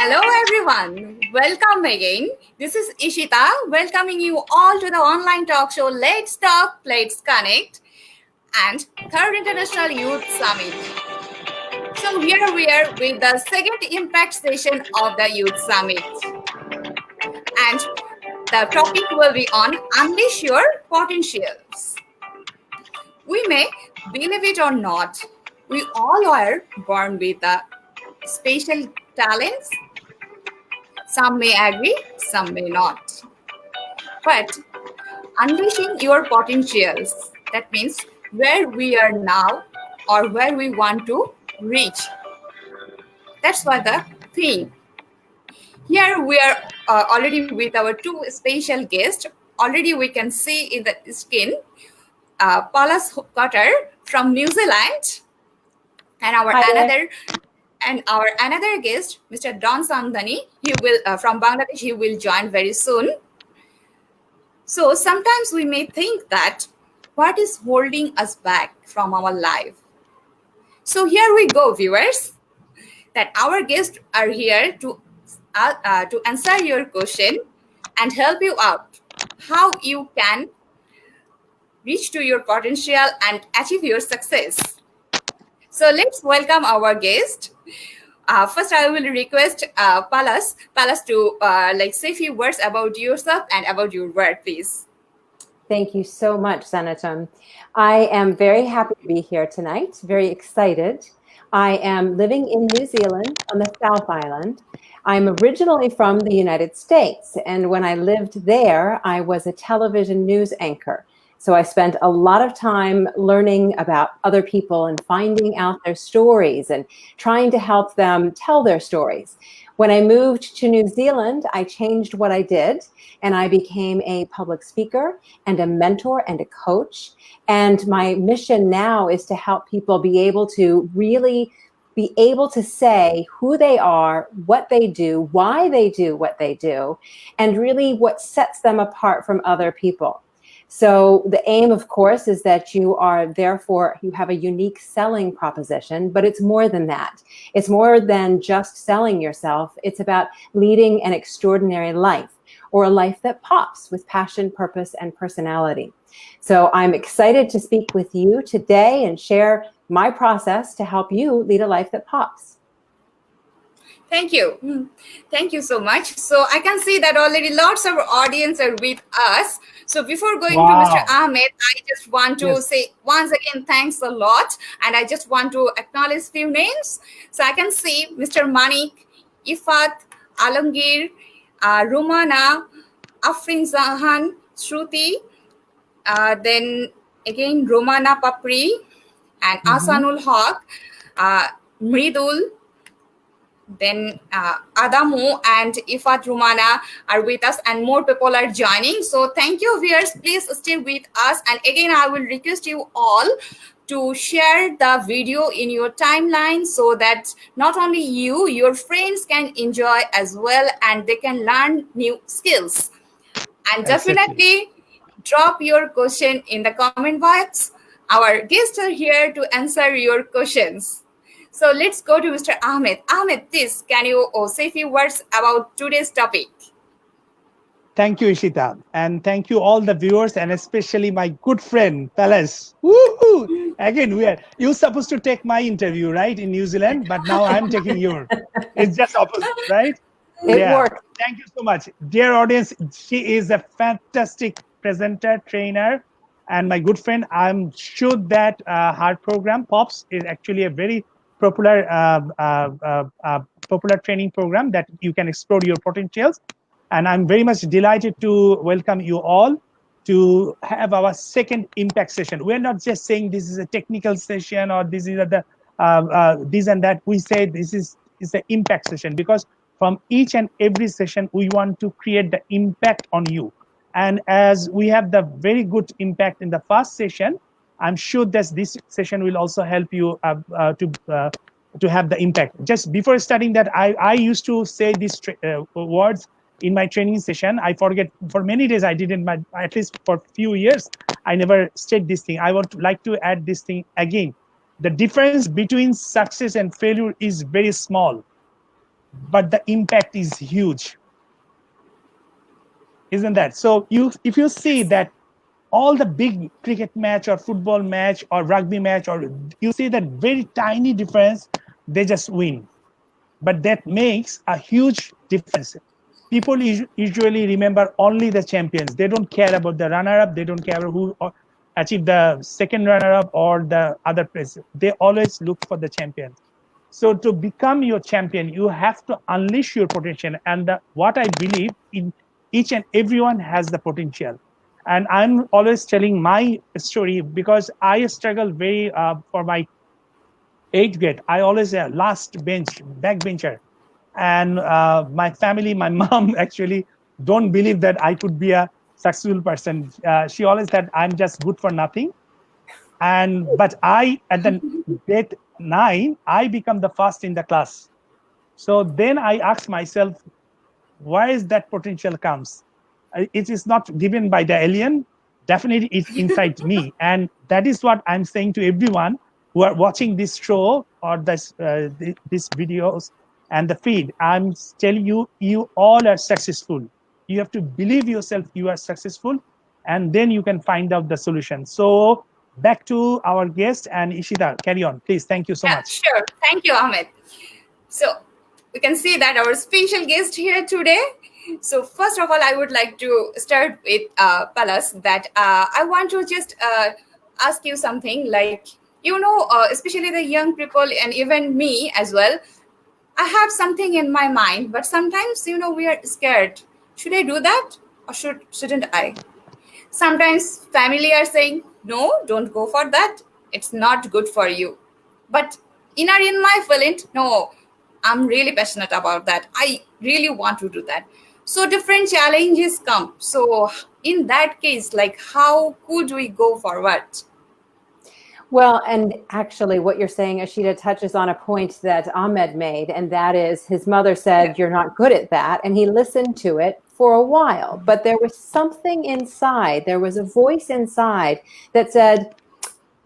Hello everyone, welcome again. This is Ishita welcoming you all to the online talk show Let's Talk, Let's Connect and Third International Youth Summit. So here we are with the second impact session of the Youth Summit. And the topic will be on Unleash Your Potentials. We may believe it or not, we all are born with special talents. Some may agree, some may not. But unleashing your potentials, that means where we are now or where we want to reach. That's what the thing. Here we are already with our two special guests. Already we can see in the screen Paula's Cutter from New Zealand and our Hi there. another guest, Mr. Don Samdani. He will from Bangladesh. He will join very soon. So sometimes we may think that what is holding us back from our life. So here we go, viewers. That our guests are here to answer your question and help you out how you can reach to your potential and achieve your success. So let's welcome our guest. First, I will request Palas to say a few words about yourself and about your work, please. Thank you so much, Sanatam. I am very happy to be here tonight, very excited. I am living in New Zealand on the South Island. I'm originally from the United States, and when I lived there, I was a television news anchor. So I spent a lot of time learning about other people and finding out their stories and trying to help them tell their stories. When I moved to New Zealand, I changed what I did, and I became a public speaker and a mentor and a coach. And my mission now is to help people be able to really be able to say who they are, what they do, why they do what they do, and really what sets them apart from other people. So the aim, of course, is that you have a unique selling proposition, but it's more than that. It's more than just selling yourself. It's about leading an extraordinary life, or a life that pops with passion, purpose, and personality. So I'm excited to speak with you today and share my process to help you lead a life that pops. Thank you. Thank you so much. So I can see that already lots of audience are with us. So before going to Mr. Ahmed, I just want to say once again, thanks a lot. And I just want to acknowledge few names. So I can see Mr. Manik, Ifat, Alamgir, Rumana, Afrin Zahan, Shruti, then again Romana Papri, and Asanul Haq, Mridul, then Adamu and Ifat Rumana are with us, and more people are joining. So thank you, viewers. Please stay with us. And again, I will request you all to share the video in your timeline so that not only you, your friends can enjoy as well, and they can learn new skills. And definitely drop your question in the comment box. Our guests are here to answer your questions. So let's go to Mr. Ahmed. Ahmed, please, can you say a few words about today's topic? Thank you, Ishita. And thank you all the viewers, and especially my good friend, Palas. Woohoo! Again, you're supposed to take my interview, right, in New Zealand, but now I'm taking yours. It's just opposite, right? It worked. Thank you so much. Dear audience, she is a fantastic presenter, trainer, and my good friend. I'm sure that her program, POPs, is actually a very popular popular training program that you can explore your potentials. And I'm very much delighted to welcome you all to have our second impact session. We're not just saying this is a technical session or this is the this and that. We say this is an impact session, because from each and every session we want to create the impact on you. And as we have the very good impact in the first session, I'm sure that this session will also help you to have the impact. Just before starting that, I used to say these words in my training session. I forget, for many days I didn't, at least for a few years, I never said this thing. I would like to add this thing again. The difference between success and failure is very small. but the impact is huge, isn't that? So if you see that all the big cricket match or football match or rugby match, or you see that very tiny difference, they just win. But that makes a huge difference. People usually remember only the champions. They don't care about the runner-up. They don't care who achieved the second runner-up or the other place. They always look for the champions. So to become your champion, you have to unleash your potential. And what I believe in, each and everyone has the potential. And I'm always telling my story because I struggle very for my eighth grade. I always last bench, backbencher, and my family, my mom actually don't believe that I could be a successful person. She always said I'm just good for nothing. And but I at the grade 9, I become the first in the class. So then I ask myself, where is that potential comes? It is not given by the alien. Definitely, it's inside me, and that is what I'm saying to everyone who are watching this show or this videos and the feed. I'm telling you, you all are successful. You have to believe yourself. You are successful, and then you can find out the solution. So back to our guest and Ishita. Carry on, please. Thank you so Yeah, much. sure. Thank you, Ahmed. So we can see that our special guest here today. So first of all, I would like to start with Palas. That I want to just ask you something. Like especially the young people and even me as well. I have something in my mind, but sometimes we are scared. Should I do that or shouldn't I? Sometimes family are saying, no, don't go for that. It's not good for you. But in my feeling, no, I'm really passionate about that. I really want to do that. So different challenges come. So in that case, like how could we go forward? Well, and actually, what you're saying, Ashita, touches on a point that Ahmed made, and that is his mother Yeah. said, "You're not good at that." And he listened to it for a while, but there was something inside, there was a voice inside that said,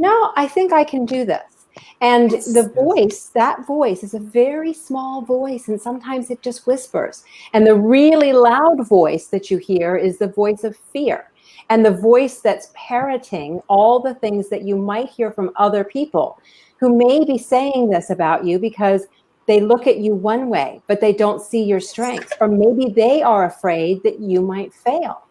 no, I think I can do this. And Yes. the voice, that voice is a very small voice, and sometimes it just whispers. And the really loud voice that you hear is the voice of fear, and the voice that's parroting all the things that you might hear from other people who may be saying this about you because they look at you one way, but they don't see your strengths, or maybe they are afraid that you might fail.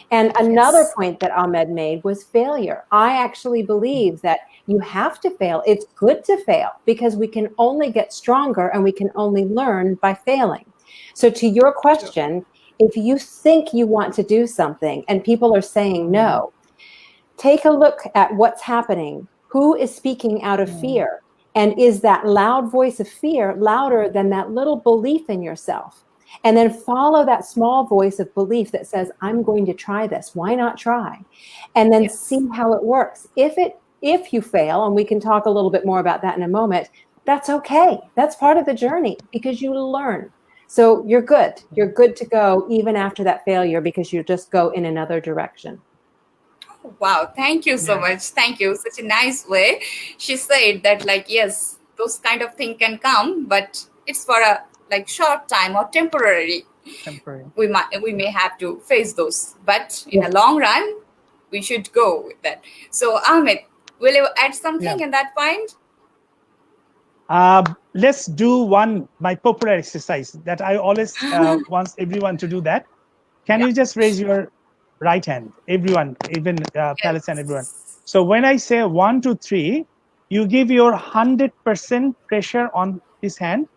And another Yes. point that Ahmed made was failure. I actually believe that you have to fail. It's good to fail because we can only get stronger and we can only learn by failing. So, to your True. question, if you think you want to do something and people are saying no, take a look at what's happening. Who is speaking out of fear? And is that loud voice of fear louder than that little belief in yourself? And then follow that small voice of belief that says, I'm going to try this. Why not try? And then Yes. see how it works. If you fail, and we can talk a little bit more about that in a moment, that's okay. That's part of the journey because you learn. So you're good. You're good to go even after that failure because you just go in another direction. Wow, thank you so Yeah. much. Thank you. Such a nice way. She said that, like, yes, those kind of thing can come, but it's for a like short time or temporary. Temporary. We may have to face those, but in Yeah. a long run, we should go with that. So, Ahmed, will you add Yeah. something in that point? Let's do my popular exercise that I always want everyone to do that. Can Yeah. you just raise your right hand, everyone, even Palace and everyone? Yes. So when I say 1, 2, 3, you give your 100% pressure on this hand.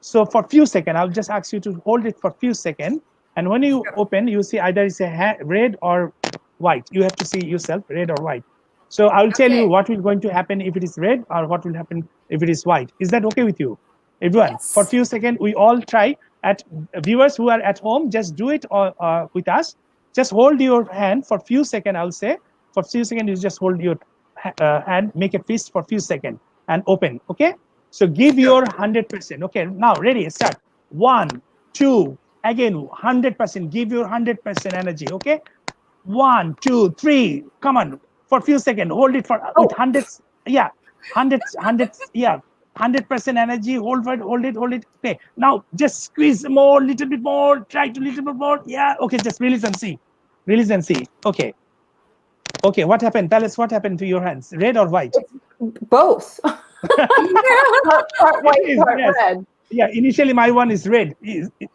So for few seconds, I'll just ask you to hold it for few seconds. And when you Sure. open, you see either it's a red or white. You have to see yourself, red or white. So I will tell you Okay. what will going to happen if it is red or what will happen if it is white. Is that okay with you? Everyone, for a Yes. few seconds, we all try. At viewers who are at home, just do it with us. Just hold your hand for a few seconds, I'll say. For a few seconds, you just hold your hand, make a fist for a few seconds and open, okay? So give Sure. your 100%. Okay, now ready, start. 1, 2, again 100%. Give your 100% energy, okay? 1, 2, 3. Come on, for a few seconds. Hold it for with Oh, hundreds. Yeah, hundreds, hundreds. Yeah, 100% energy. Hold it, hold it, hold it. Okay. Now just squeeze more, little bit more. Try to little bit more. Yeah. Okay. Just release and see. Release and see. Okay. Okay. What happened? Tell us what happened to your hands. Red or white? Both. part white, part Yes. red. Yeah. Initially, my one is red.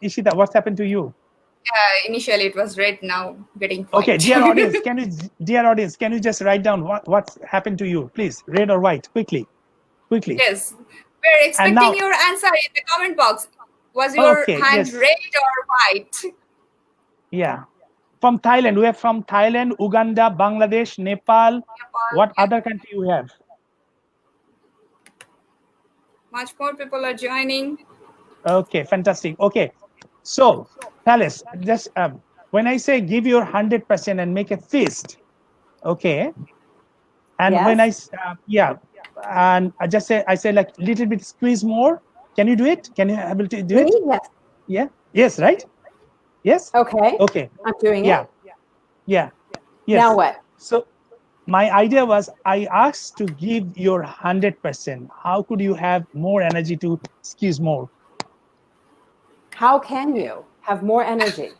Ishita, what's happened to you? Initially, it was red. Now getting Okay, white. dear audience, can you just write down what's happened to you, please? Red or white? Quickly, quickly. Yes, we're And expecting now, your answer in the comment box. Was your okay, hand yes, red or white? yeah. From Thailand, we have from Thailand, Uganda, Bangladesh, Nepal. Nepal, What yeah. other country you have? Much more people are joining. Okay, fantastic. Okay, so Palace, just when I say give your 100% and make a fist, okay, and when I Yes. yeah, and I say like little bit squeeze more. Can you do it? Can you able to do Me? it? Yes. Yeah. Yes. Right. Yes. Okay. Okay. I'm doing Yeah. it. Yeah. Now Yes. what? So my idea was I asked to give your 100%. How could you have more energy to squeeze more? How can you have more energy?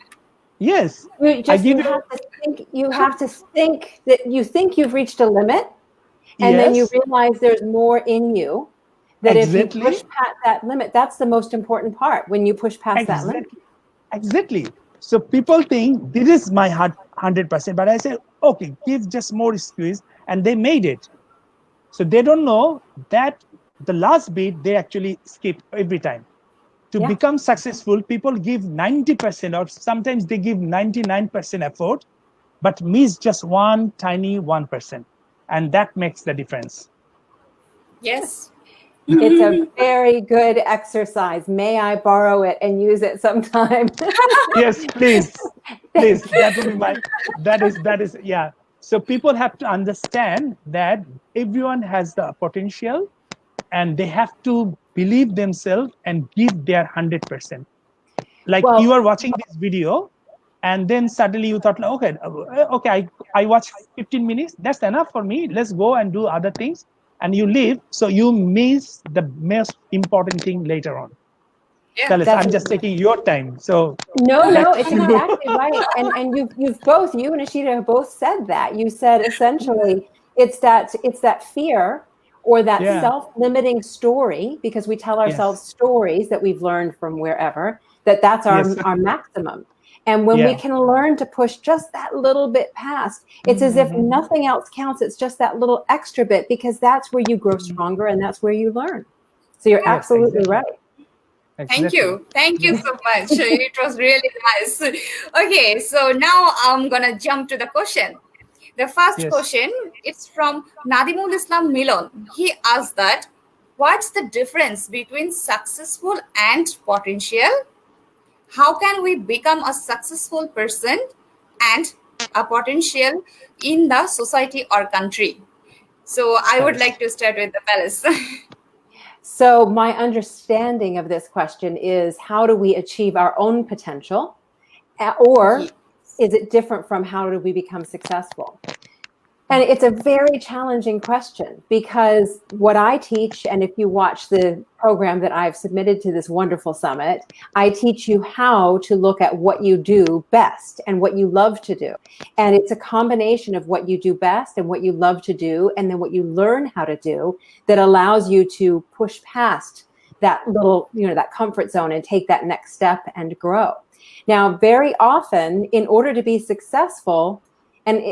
Yes. You I just give you you. have to think you have to think that you think you've reached a limit, and then you Yes. realize there's more in you, that if you push Exactly. past that limit, that's the most important part, when you push past that limit. Exactly. Exactly. So people think this is my 100%, but I say, okay, give just more squeeze, and they made it. So they don't know that the last beat they actually skip every time. To Yeah. become successful, people give 90% or sometimes they give 99% effort, but miss just one tiny 1%. And that makes the difference. Yes. It's a very good exercise. May I borrow it and use it sometime? Yes, please. Please. That will be my that is yeah. So people have to understand that everyone has the potential and they have to believe themselves and give their 100%. Like you Well, are watching this video and then suddenly you thought like, okay, okay, I watched 15 minutes, that's enough for me, let's go and do other things, and you leave, so you miss the most important thing later on. Yeah. Talis, that's I'm just taking your time, so back no, to it's you. exactly right. And you've both, you and Ashita have both said that. You said essentially it's that fear or that Yeah. self-limiting story, because we tell ourselves Yes. stories that we've learned from wherever, that's Yes. our maximum. And when we Yeah. can learn to push just that little bit past, it's as if Mhm. nothing else counts. It's just that little extra bit, because that's where you grow stronger and that's where you learn. So you're Yes, absolutely exactly. right. Thank Exactly. you. Thank you Yeah. so much. It was really nice. Okay, so now I'm gonna jump to the question. The first Yes. question, it's from Nadimul Islam Milon. He asked that, what's the difference between successful and potential? How can we become a successful person and a potential in the society or country? So I would Talis. like to start with the palace. So, my understanding of this question is, how do we achieve our own potential? Or is it different from how do we become successful? And it's a very challenging question, because what I teach, and if you watch the program that I've submitted to this wonderful summit, I teach you how to look at what you do best and what you love to do. And it's a combination of what you do best and what you love to do, and then what you learn how to do, that allows you to push past that little, that comfort zone and take that next step and grow. Now, very often, in order to be successful, and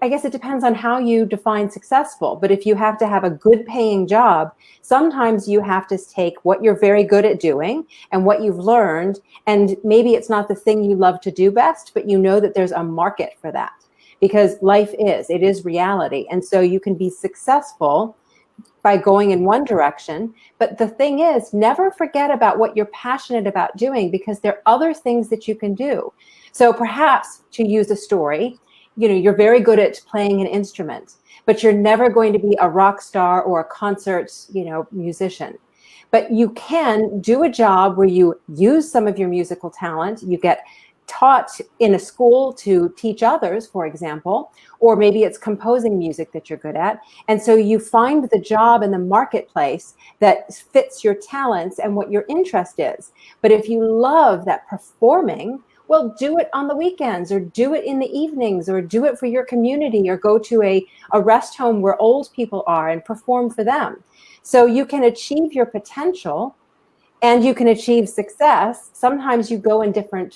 I guess it depends on how you define successful. But if you have to have a good paying job, sometimes you have to take what you're very good at doing and what you've learned, and maybe it's not the thing you love to do best, but you know that there's a market for that, because it is reality. And so you can be successful by going in one direction. But the thing is, never forget about what you're passionate about doing, because there are other things that you can do. So perhaps, to use a story, you're very good at playing an instrument, but you're never going to be a rock star or a concert, musician. But you can do a job where you use some of your musical talent, you get taught in a school to teach others, for example, or maybe it's composing music that you're good at. And so you find the job in the marketplace that fits your talents and what your interest is. But if you love that performing, well, do it on the weekends, or do it in the evenings, or do it for your community, or go to a rest home where old people are and perform for them. So you can achieve your potential and you can achieve success. Sometimes you go in different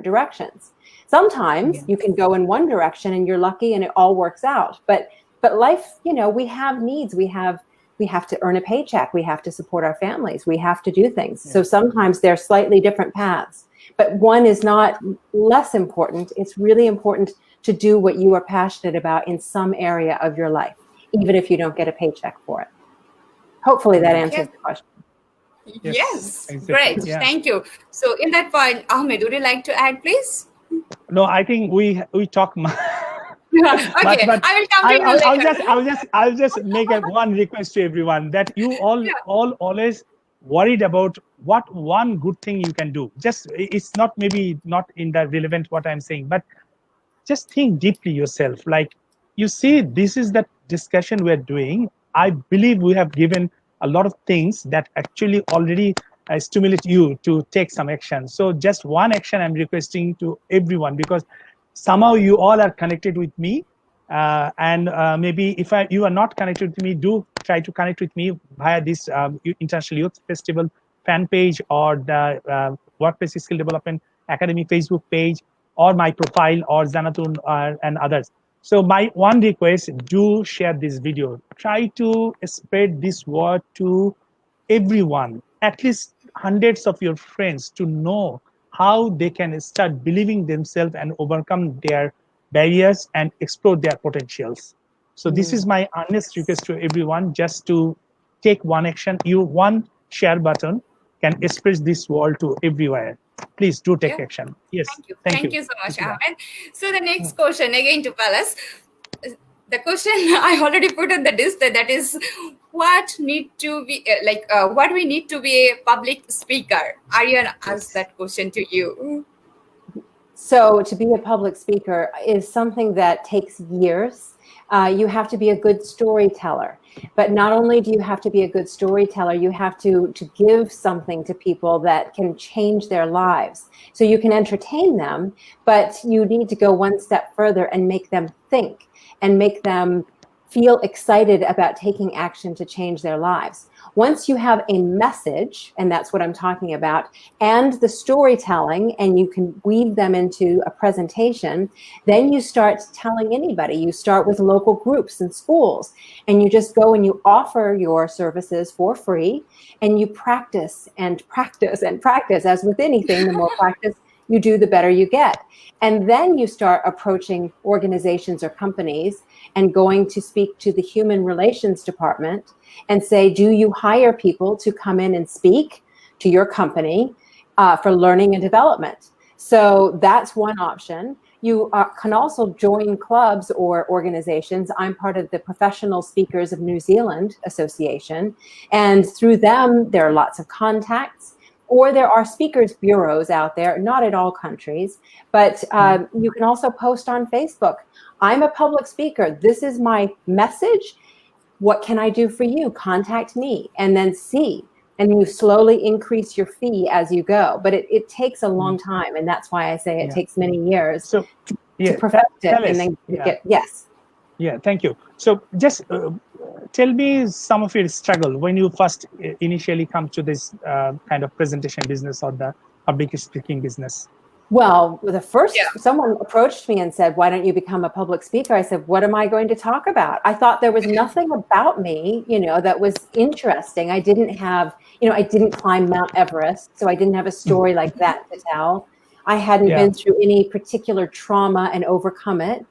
directions. Sometimes you can go in one direction and you're lucky and it all works out. But life, we have needs. We have to earn a paycheck. We have to support our families. We have to do things. So sometimes they're slightly different paths. But one is not less important. It's really important to do what you are passionate about in some area of your life, even if you don't get a paycheck for it. Hopefully that answers the question. Yes, exactly. Great. Yeah. Thank you. So in that point, Ahmed, would you like to add, please? No, I think we talk much. Okay, but I will come to you later. I'll just make one request to everyone, that you all always worried about what one good thing you can do. Just, it's not maybe not in the relevant what I'm saying, but just think deeply yourself. Like, you see, this is the discussion we're doing. I believe we have given a lot of things that actually already stimulate you to take some action. So just one action I'm requesting to everyone, because somehow you all are connected with me, and maybe if you are not connected with me, do try to connect with me via this International Youth Festival fan page, or the Workplace Skill Development Academy Facebook page, or my profile, or Zanatun, and others. So my one request, do share this video. Try to spread this word to everyone, at least hundreds of your friends, to know how they can start believing themselves and overcome their barriers and explore their potentials. So this is my honest request to everyone, just to take one action. One share button can express this world to everywhere. Please do take action. Yes. Thank you so much, Ahmed. So the next question again to Palace. The question I already put on the display, that is, what need to be what we need to be a public speaker. Aryan asked that question to you. So to be a public speaker is something that takes years. You have to be a good storyteller. But not only do you have to be a good storyteller, you have to give something to people that can change their lives. So you can entertain them, but you need to go one step further and make them think and make them feel excited about taking action to change their lives. Once you have a message, and that's what I'm talking about, and the storytelling, and you can weave them into a presentation, then you start telling anybody. You start with local groups and schools, and you just go and you offer your services for free, and you practice and practice and practice. As with anything, the more practice you do, the better you get. And then you start approaching organizations or companies and going to speak to the human relations department and say, do you hire people to come in and speak to your company for learning and development? So that's one option. You can also join clubs or organizations. I'm part of the Professional Speakers of New Zealand Association. And through them, there are lots of contacts. Or there are speakers bureaus out there, not in all countries, but you can also post on Facebook. I'm a public speaker. This is my message. What can I do for you? Contact me, and then see. And you slowly increase your fee as you go. But it takes a long time, and that's why I say it takes many years to perfect it. And then yes. Yeah, thank you. So just tell me some of your struggle when you first initially come to this kind of presentation business or the public speaking business. Well, the first, someone approached me and said, why don't you become a public speaker? I said, what am I going to talk about? I thought there was nothing about me, that was interesting. I didn't have, I didn't climb Mount Everest, so I didn't have a story like that to tell. I hadn't been through any particular trauma and overcome it.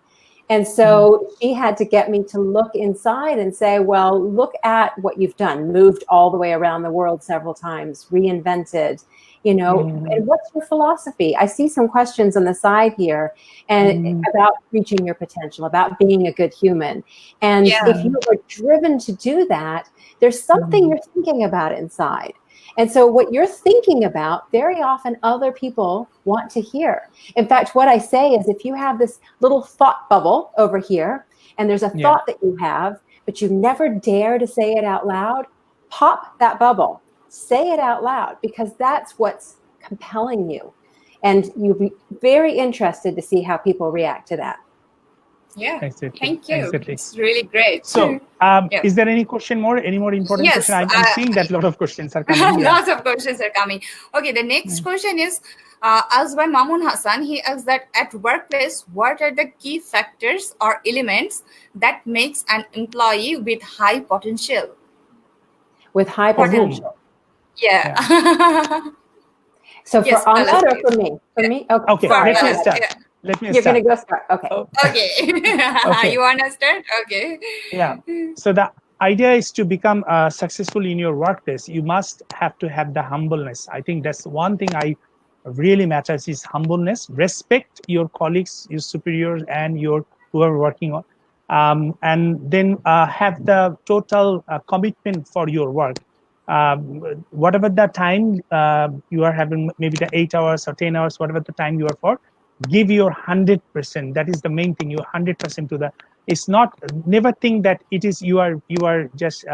And so she had to get me to look inside and say, well, look at what you've done, moved all the way around the world several times, reinvented, and what's your philosophy? I see some questions on the side here and about reaching your potential, about being a good human. And if you are driven to do that, there's something you're thinking about inside. And so what you're thinking about, very often other people want to hear. In fact, what I say is if you have this little thought bubble over here, and there's a thought that you have, but you never dare to say it out loud, pop that bubble. Say it out loud, because that's what's compelling you. And you'll be very interested to see how people react to that. Yeah, exactly. Thank you. Exactly. It's really great. So, is there any question more? Any more important question? I'm seeing that a lot of questions are coming. Lots of questions are coming. Okay, the next question is asked by Mamun Hassan. He asks that at workplace, what are the key factors or elements that makes an employee with high potential? With high potential. Yeah. So for Ahmed or for me? For me? Okay. Let me start. Let me You're start. going to go start. Okay. Okay. You want to start? Okay. Yeah. So the idea is to become successful in your workplace. You must have to have the humbleness. I think that's one thing I really matters is humbleness. Respect your colleagues, your superiors, and your who are working on, and then have the total commitment for your work. Whatever the time you are having, maybe the 8 hours or 10 hours, whatever the time you are for, give your 100%. That is the main thing. Your 100% to the. It's not. Never think that it is you are just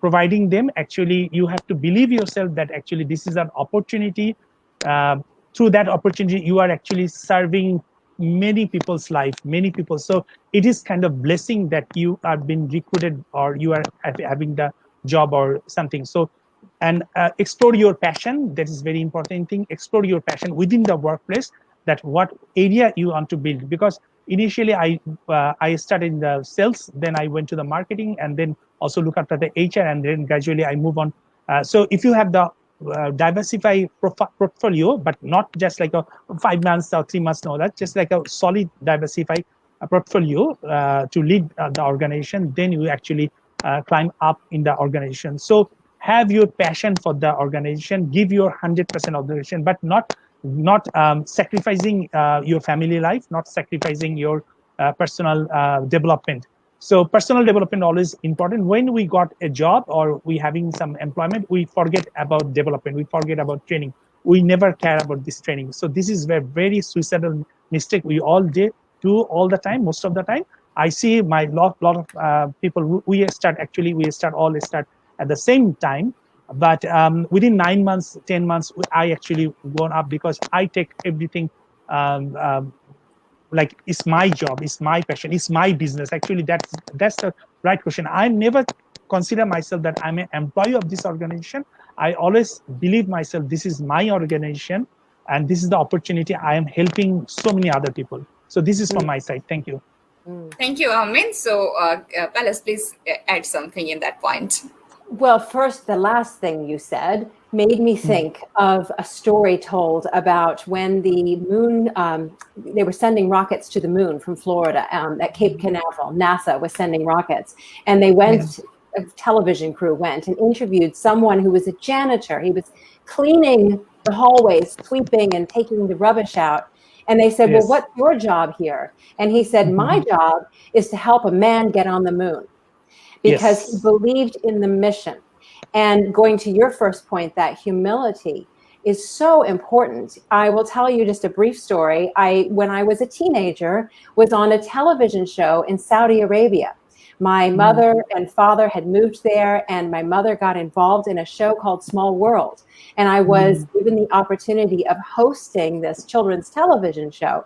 providing them. Actually, you have to believe yourself that actually this is an opportunity. Through that opportunity, you are actually serving many people's life, many people. So it is kind of blessing that you are being recruited or you are having the job or something. So, and explore your passion. That is very important thing. Explore your passion within the workplace. That what area you want to build. Because initially I started in the sales, then I went to the marketing, and then also look after the HR, and then gradually I move on. So if you have the diversify portfolio, but not just like a 5 months or 3 months, no, that's just like a solid diversify portfolio to lead the organization, then you actually climb up in the organization. So have your passion for the organization, give your 100% of the organization, but not sacrificing your family life, not sacrificing your personal development. So personal development always important. When we got a job or we having some employment, we forget about development. We forget about training. We never care about this training. So this is a very suicidal mistake we all do all the time, most of the time. I see my lot of people. We start all at the same time, but within 9 months, 10 months, I actually gone up because I take everything. Like it's my job, it's my passion, it's my business. Actually, that's the right question. I never consider myself that I'm an employee of this organization. I always believe myself this is my organization, and this is the opportunity. I am helping so many other people. So this is from my side. Thank you. Thank you, Amin. So, Palace, please add something in that point. Well, first, the last thing you said made me think of a story told about when the moon, they were sending rockets to the moon from Florida at Cape Canaveral. NASA was sending rockets, and they went, a television crew went and interviewed someone who was a janitor. He was cleaning the hallways, sweeping and taking the rubbish out. And they said, well, what's your job here? And he said, my job is to help a man get on the moon. Because he believed in the mission. And going to your first point, that humility is so important. I will tell you just a brief story. When I was a teenager, was on a television show in Saudi Arabia. My mother and father had moved there, and my mother got involved in a show called Small World. And I was given the opportunity of hosting this children's television show.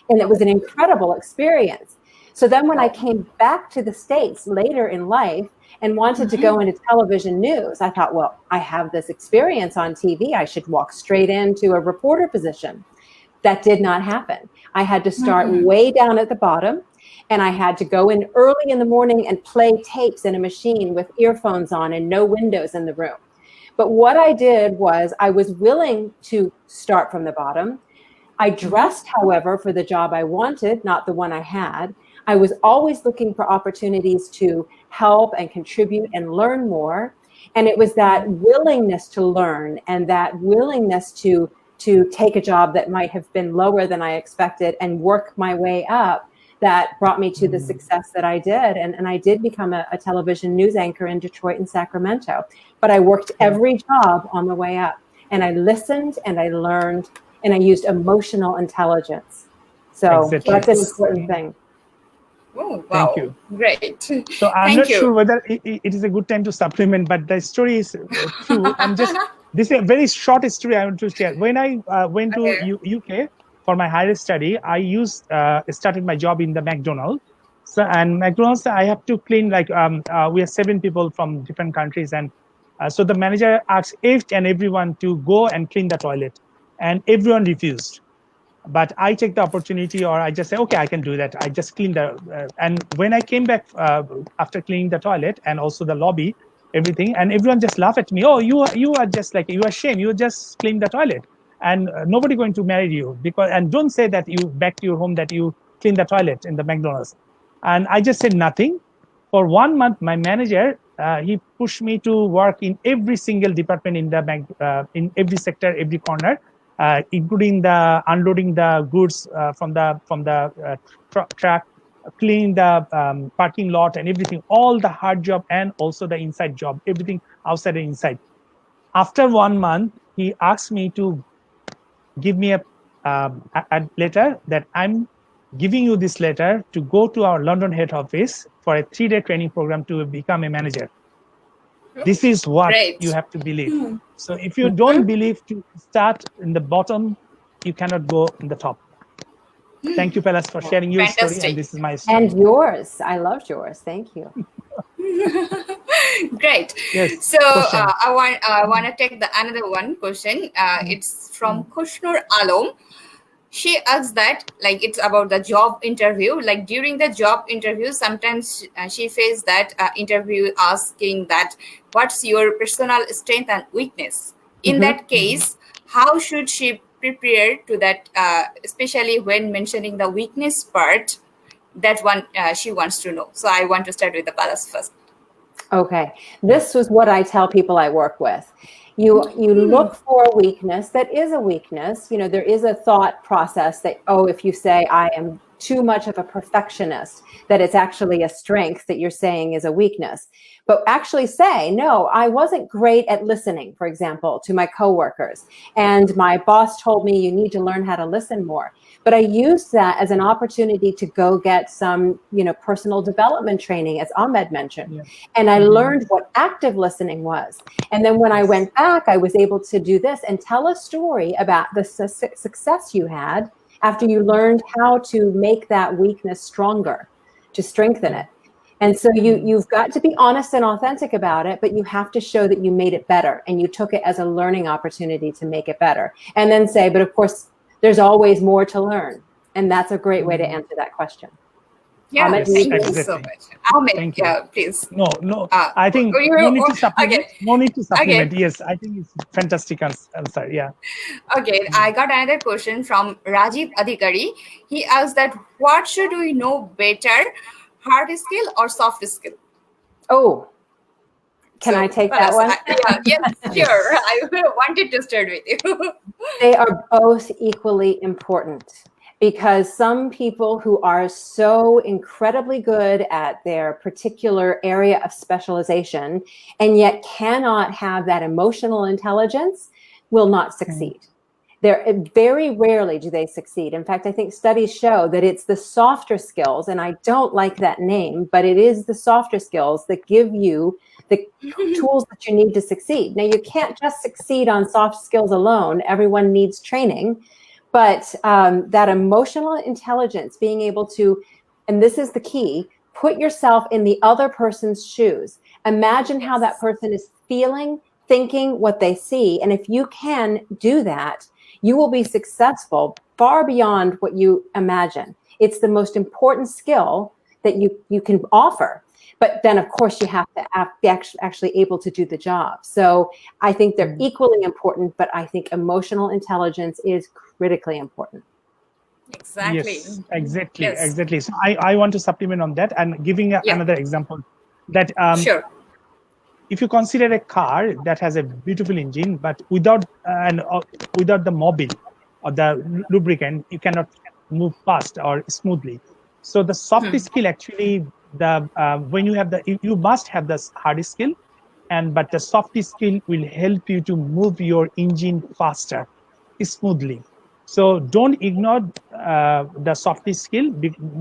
And it was an incredible experience. So then when I came back to the States later in life and wanted to go into television news, I thought, well, I have this experience on TV. I should walk straight into a reporter position. That did not happen. I had to start way down at the bottom, and I had to go in early in the morning and play tapes in a machine with earphones on and no windows in the room. But what I did was I was willing to start from the bottom. I dressed, however, for the job I wanted, not the one I had. I was always looking for opportunities to help and contribute and learn more. And it was that willingness to learn and that willingness to take a job that might have been lower than I expected and work my way up that brought me to the success that I did. And I did become a television news anchor in Detroit and Sacramento. But I worked every job on the way up. And I listened and I learned and I used emotional intelligence. So that's an important thing. Oh, wow. Thank you. Great. So I'm not sure whether it is a good time to supplement, but the story is true. This is a very short story I want to share. When I went to UK for my higher study, I started my job in the McDonald's. So, and McDonald's, I have to clean, like, we are 7 people from different countries. And so the manager asked each and everyone to go and clean the toilet. And everyone refused. But I take the opportunity, or I just say, okay, I can do that. I just clean and when I came back after cleaning the toilet and also the lobby, everything, and everyone just laughed at me. Oh, you are just like, you are shame. You just clean the toilet, and nobody going to marry you, and don't say that you back to your home that you clean the toilet in the McDonald's. And I just said nothing. For 1 month, my manager, he pushed me to work in every single department in in every sector, every corner, including the unloading the goods from the truck, cleaning the parking lot and everything, all the hard job and also the inside job, everything outside and inside. After 1 month, he asked me to give me a letter that I'm giving you this letter to go to our London head office for a 3-day training program to become a manager. This is what you have to believe. So if you don't believe to start in the bottom, you cannot go in the top. Thank you, Pelas, for sharing your story. And this is my story. And yours. I loved yours. Thank you. Great. Yes. So I want to take another one question. It's from Kushnur Alom. She asks that, like, it's about the job interview. Like, during the job interview, sometimes she faces that interview asking that, what's your personal strength and weakness? In that case, how should she prepare to that, especially when mentioning the weakness part, that one she wants to know. So I want to start with the Palas first. Okay. This was what I tell people I work with. You look for a weakness that is a weakness. You know, there is a thought process that, oh, if you say I am too much of a perfectionist, that it's actually a strength that you're saying is a weakness. But actually say, no, I wasn't great at listening, for example, to my coworkers. And my boss told me you need to learn how to listen more. But I used that as an opportunity to go get some, personal development training, as Ahmed mentioned. Yeah. And I learned what active listening was. And then when I went back, I was able to do this and tell a story about the success you had after you learned how to make that weakness stronger, to strengthen it. And so you've got to be honest and authentic about it, but you have to show that you made it better and you took it as a learning opportunity to make it better. And then say, but of course, there's always more to learn. And that's a great way to answer that question. Yeah, Ahmed, thank you so much. Ahmed, please. No. I think no need to supplement. Okay. No need to supplement. Okay. Yes, I think it's fantastic answer. Yeah. Okay, I got another question from Rajiv Adhikari. He asked that, what should we know better, hard skill or soft skill? Oh, can I take that one? Yes, sure. I wanted to start with you. They are both equally important. Because some people who are so incredibly good at their particular area of specialization and yet cannot have that emotional intelligence will not succeed. Very rarely do they succeed. In fact, I think studies show that it's the softer skills, and I don't like that name, but it is the softer skills that give you the tools that you need to succeed. Now, you can't just succeed on soft skills alone. Everyone needs training. But that emotional intelligence, being able to, and this is the key, put yourself in the other person's shoes. Imagine how that person is feeling, thinking, what they see. And if you can do that, you will be successful far beyond what you imagine. It's the most important skill that you can offer. But then, of course, you have to be actually able to do the job. So I think they're equally important, but I think emotional intelligence is critically important. Exactly. Yes, exactly. So I want to supplement on that and giving another example. That sure. If you consider a car that has a beautiful engine, but without the mobile or the lubricant, you cannot move fast or smoothly. So the soft skill actually, when you have you must have the hard skill, but the soft skill will help you to move your engine faster, smoothly. So don't ignore the soft skill.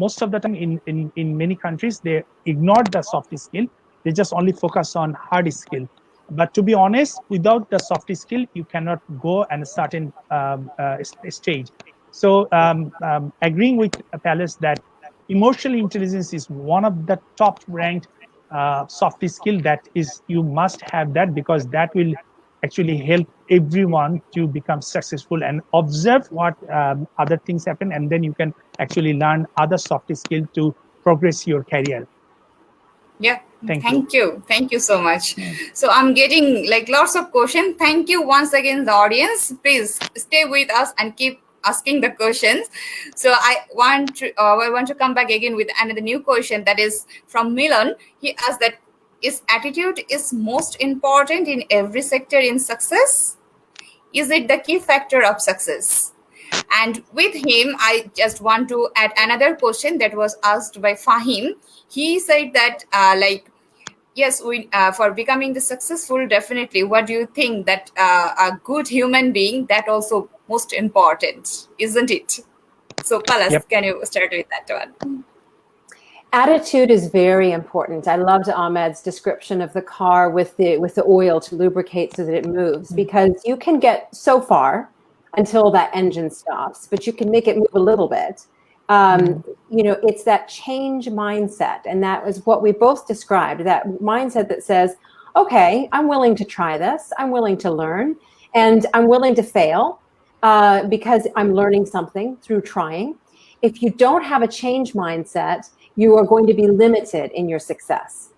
Most of the time in many countries, they ignore the soft skill. They just only focus on hard skill. But to be honest, without the soft skill, you cannot go at a certain stage. So agreeing with Palace that emotional intelligence is one of the top ranked soft skill that is you must have that, because that will actually help everyone to become successful and observe what other things happen, and then you can actually learn other soft skills to progress your career. Yeah, Thank you. thank you. Thank you so much. Yeah. So I'm getting like lots of questions. Thank you once again, the audience. Please stay with us and keep asking the questions. So I want to come back again with another new question that is from Milan. He asked that is attitude is most important in every sector in success? Is it the key factor of success? And with him, I just want to add another question that was asked by Fahim. He said that, yes, we for becoming the successful, definitely. What do you think that a good human being that also most important, isn't it? So, Palas, Yep. can you start with that one? Attitude is very important. I loved Ahmed's description of the car with the oil to lubricate so that it moves, because you can get so far until that engine stops, but you can make it move a little bit. It's that change mindset, and that was what we both described. That mindset that says, "Okay, I'm willing to try this. I'm willing to learn, and I'm willing to fail because I'm learning something through trying." If you don't have a change mindset, you are going to be limited in your success.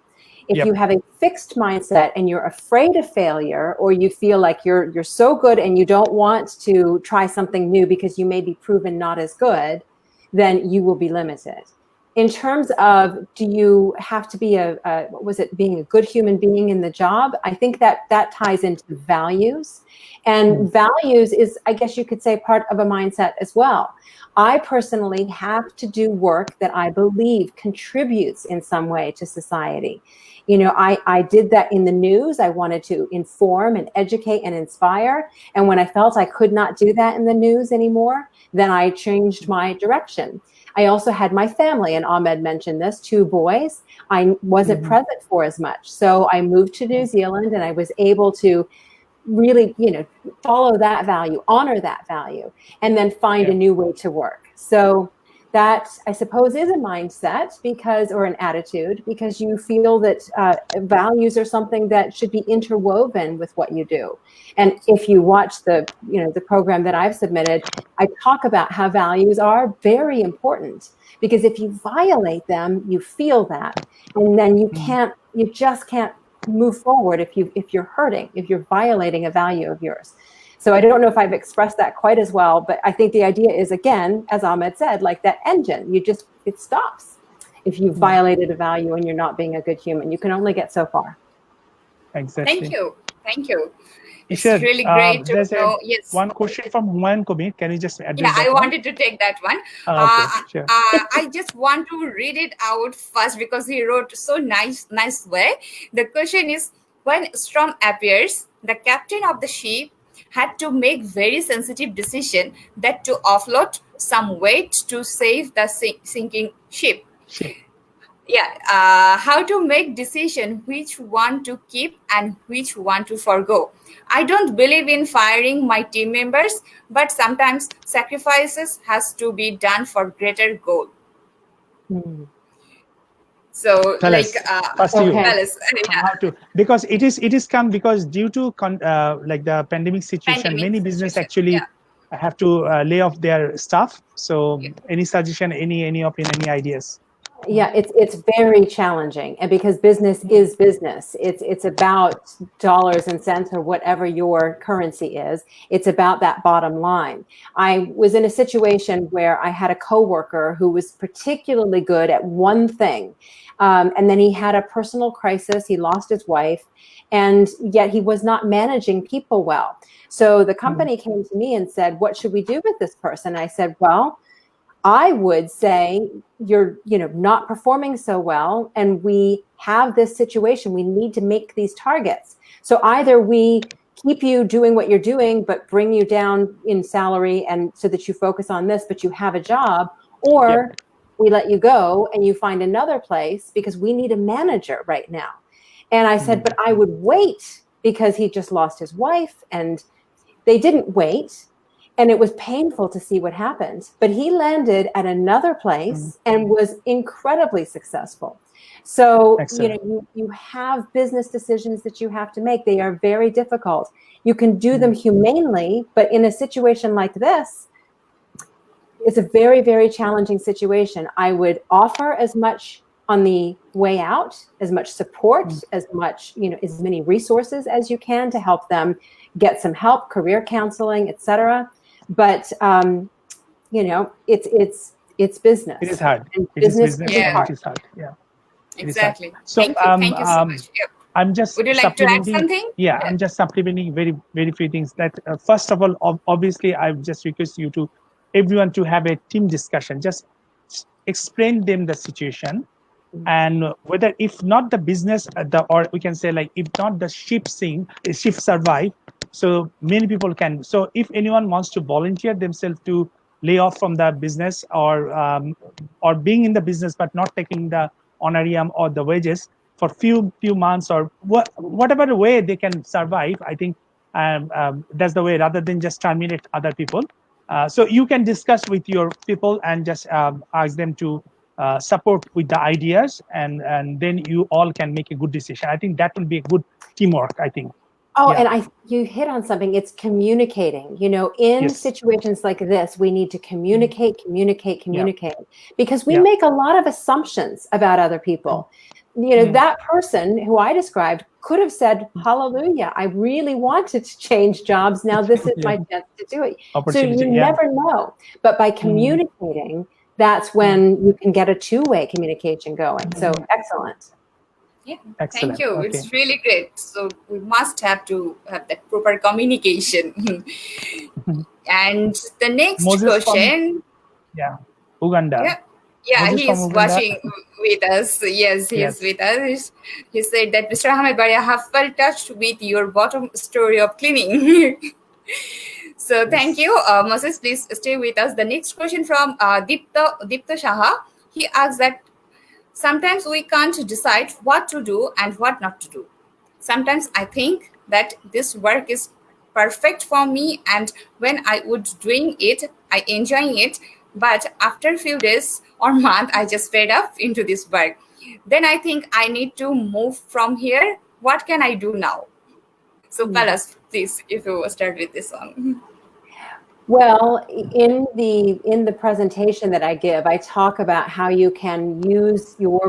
If you have a fixed mindset and you're afraid of failure, or you feel like you're so good and you don't want to try something new because you may be proven not as good, then you will be limited. In terms of, do you have to be being a good human being in the job? I think that ties into values. And values is, I guess you could say, part of a mindset as well. I personally have to do work that I believe contributes in some way to society. I did that in the news. I wanted to inform and educate and inspire. And when I felt I could not do that in the news anymore, then I changed my direction. I also had my family, and Ahmed mentioned this, 2 boys. I wasn't present for as much. So I moved to New Zealand, and I was able to really, follow that value, honor that value, and then find a new way to work. So that, I suppose, is a mindset or an attitude, because you feel that values are something that should be interwoven with what you do. And if you watch the program that I've submitted, I talk about how values are very important, because if you violate them, you feel that, and then you just can't move forward if you're violating a value of yours. So I don't know if I've expressed that quite as well, but I think the idea is, again, as Ahmed said, like that engine, it stops if you've violated a value and you're not being a good human. You can only get so far. Exactly. Thank you. It's Ishad, really great to know. Yes. One question from Humayun Kumir. Can you just address that? Yeah, I wanted to take that one. Sure. I just want to read it out first because he wrote so nice way. The question is, when storm appears, the captain of the ship had to make very sensitive decision that to offload some weight to save the sinking ship. Yeah, how to make decision which one to keep and which one to forgo. I don't believe in firing my team members, but sometimes sacrifices has to be done for greater goal. So, Palace, how to, because it is come because due to like the pandemic situation, many business actually have to lay off their staff. So any suggestion, any opinion, any ideas? Yeah, it's very challenging, and because business is business, it's about dollars and cents or whatever your currency is. It's about that bottom line. I was in a situation where I had a coworker who was particularly good at one thing, and then he had a personal crisis. He lost his wife, and yet he was not managing people well. So the company came to me and said, "What should we do with this person?" I said, "Well, I would say you're, not performing so well, and we have this situation. We need to make these targets. So either we keep you doing what you're doing, but bring you down in salary, and so that you focus on this, but you have a job, or we let you go and you find another place, because we need a manager right now. And I said, but I would wait, because he just lost his wife, and they didn't wait. And it was painful to see what happened. But he landed at another place and was incredibly successful. So, Excellent. you have business decisions that you have to make. They are very difficult. You can do them humanely, but in a situation like this, it's a very, very challenging situation. I would offer as much on the way out, as much support, as much, as many resources as you can to help them get some help, career counseling, etc. But it's business. It is hard. And It is business business, is and hard. it is hard. Yeah. Exactly. So, Thank you so much. Yep. I'm just Would you like to add supplementing. something? Yeah, I'm just supplementing very, very few things. That first of all, obviously, I just request you to everyone to have a team discussion. Just explain them the situation, and whether, if not the business, or we can say, like, if not the ship survive. So many people can. So if anyone wants to volunteer themselves to lay off from the business, or being in the business but not taking the honorarium or the wages for few months, or whatever way they can survive, I think that's the way, rather than just terminate other people. So you can discuss with your people and just ask them to support with the ideas, and then you all can make a good decision. I think that will be a good teamwork, I think. Oh, Yeah. and you hit on something. It's communicating. In Yes. situations like this, we need to communicate, because we Yeah. make a lot of assumptions about other people. That person who I described could have said, hallelujah, I really wanted to change jobs. Now this is my chance to do it. So Opportunity, you yeah. never know. But by communicating, that's when you can get a two-way communication going. So excellent. Yeah, Excellent. thank you. Okay. It's really great. So we must have to have that proper communication. And the next Moses question. Uganda. Yeah, Moses from he's Uganda. watching with us. Yes, he's Yes. with us. He said that, Mr. Ahmed Bari, I have felt touched with your bottom story of cleaning. So thank you. Moses, please stay with us. The next question from Dipta Shaha. He asks that sometimes we can't decide what to do and what not to do. Sometimes I think that this work is perfect for me, and when I would doing it, I enjoying it. But after a few days or month, I just fed up into this work. Then I think I need to move from here. What can I do now? So Palas, please, if you start with this one. Well, in the presentation that I give, I talk about how you can use you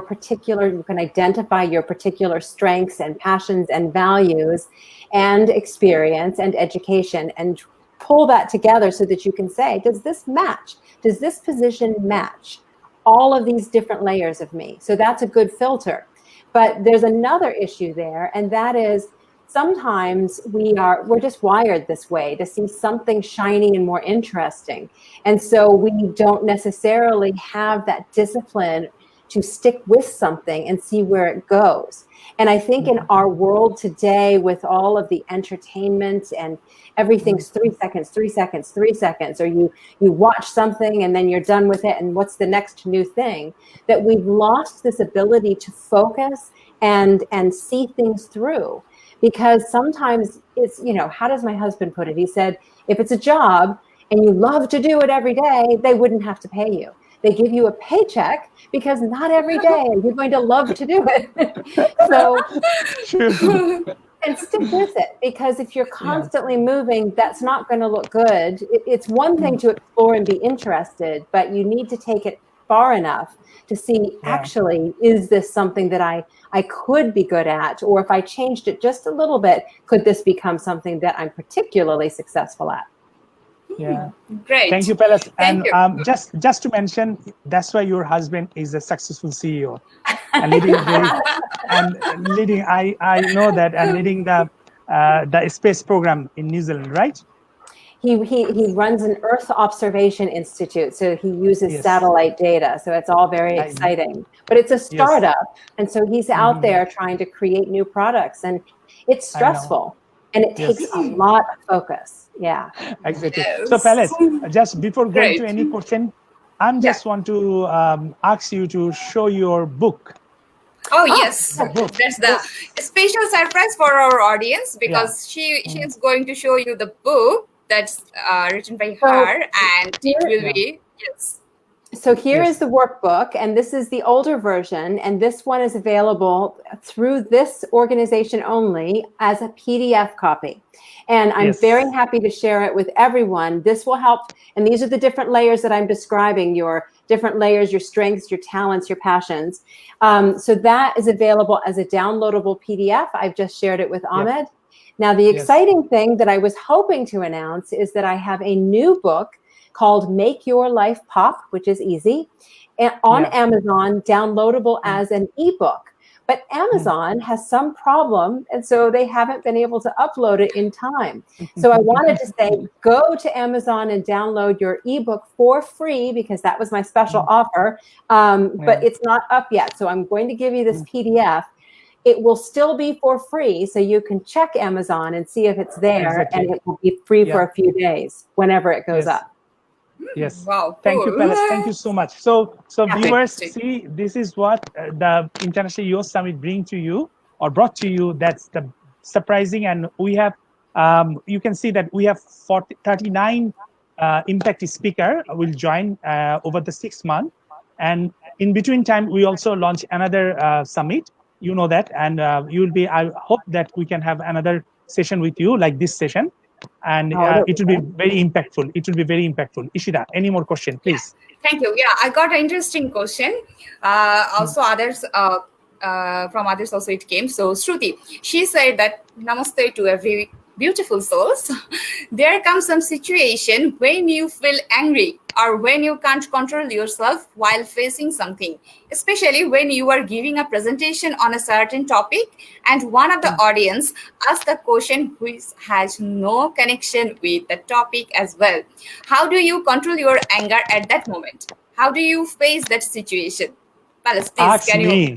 can identify your particular strengths and passions and values and experience and education, and pull that together so that you can say, does this match? Does this position match all of these different layers of me? So that's a good filter. But there's another issue there, and that is, sometimes we're just wired this way to see something shiny and more interesting. And so we don't necessarily have that discipline to stick with something and see where it goes. And I think in our world today, with all of the entertainment and everything's 3 seconds, 3 seconds, 3 seconds, or you watch something and then you're done with it, and what's the next new thing, that we've lost this ability to focus and see things through. Because sometimes it's, how does my husband put it? He said, if it's a job and you love to do it every day, they wouldn't have to pay you. They give you a paycheck because not every day you're going to love to do it. So, and stick with it, because if you're constantly moving, that's not going to look good. It's one thing to explore and be interested, but you need to take it far enough to see, actually, is this something that I could be good at? Or if I changed it just a little bit, could this become something that I'm particularly successful at? Yeah. Great. Thank you, Palas. Thank And you. just to mention, that's why your husband is a successful CEO and leading I know that, and leading the space program in New Zealand, right? He runs an Earth Observation Institute, so he uses Yes. satellite data. So it's all very exciting. But it's a startup, and so he's out there trying to create new products, and it's stressful, and it takes a lot of focus. Yeah. Exactly. Yes. So, Palace, just before going to Great. any question, I'm just want to ask you to show your book. Oh yes, Book. that's the special surprise for our audience because she is going to show you the book that's written by her, and it will be yes. So here is the workbook, and this is the older version, and this one is available through this organization only as a PDF copy. And I'm very happy to share it with everyone. This will help, and these are the different layers that I'm describing, your different layers, your strengths, your talents, your passions. So that is available as a downloadable PDF. I've just shared it with Ahmed. Now, the exciting thing that I was hoping to announce is that I have a new book called Make Your Life Pop, which is easy, and on Amazon, downloadable as an ebook. But Amazon has some problem, and so they haven't been able to upload it in time. So I wanted to say, go to Amazon and download your ebook for free, because that was my special offer, but it's not up yet. So I'm going to give you this PDF. It will still be for free, so you can check Amazon and see if it's there, and it will be free for a few days whenever it goes up. Yes. Wow. Thank you, Palace. Thank you so much. So viewers, fantastic. see, this is what the International Youth Summit bring to you or brought to you. That's the surprising, and we have you can see that we have 39 impact speaker will join over the 6 months, and in between time we also launch another summit. You know that, and you will be. I hope that we can have another session with you like this session. And it will be very impactful. It will be very impactful. Ishida, any more question, please? Thank you. Yeah, I got an interesting question. Also, others from others also it came. So Shruti, she said that namaste to every beautiful souls. There comes some situation when you feel angry or when you can't control yourself while facing something, especially when you are giving a presentation on a certain topic and one of the audience asks a question which has no connection with the topic as well. How do you control your anger at that moment? How do you face that situation? Palace, please, Ask can me. you?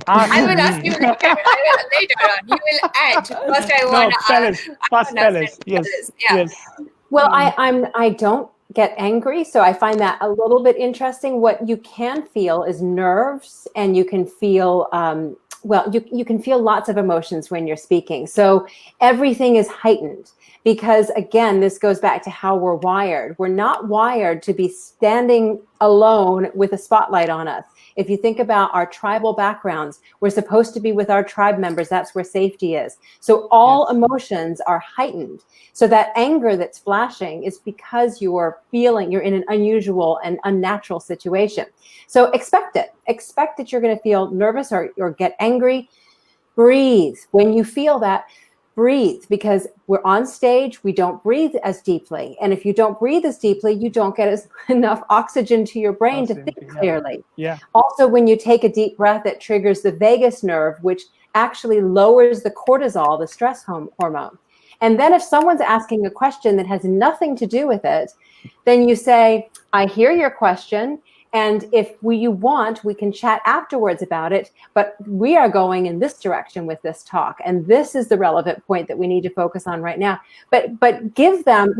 I will ask you later. Later on. You will add. First, I want to Palace. Yes. Yeah. Yes. Well, I don't get angry, so I find that a little bit interesting. What you can feel is nerves, and you can feel you can feel lots of emotions when you're speaking. So everything is heightened because, again, this goes back to how we're wired. We're not wired to be standing alone with a spotlight on us. If you think about our tribal backgrounds, we're supposed to be with our tribe members. That's where safety is. So all emotions are heightened. So that anger that's flashing is because you're in an unusual and unnatural situation. So expect it. Expect that you're going to feel nervous or get angry. Breathe. When you feel that, breathe, because we're on stage, we don't breathe as deeply. And if you don't breathe as deeply, you don't get enough oxygen to your brain to think clearly. Also, when you take a deep breath, it triggers the vagus nerve, which actually lowers the cortisol, the stress hormone. And then if someone's asking a question that has nothing to do with it, then you say, I hear your question. And if you want, we can chat afterwards about it, but we are going in this direction with this talk. And this is the relevant point that we need to focus on right now. But give them,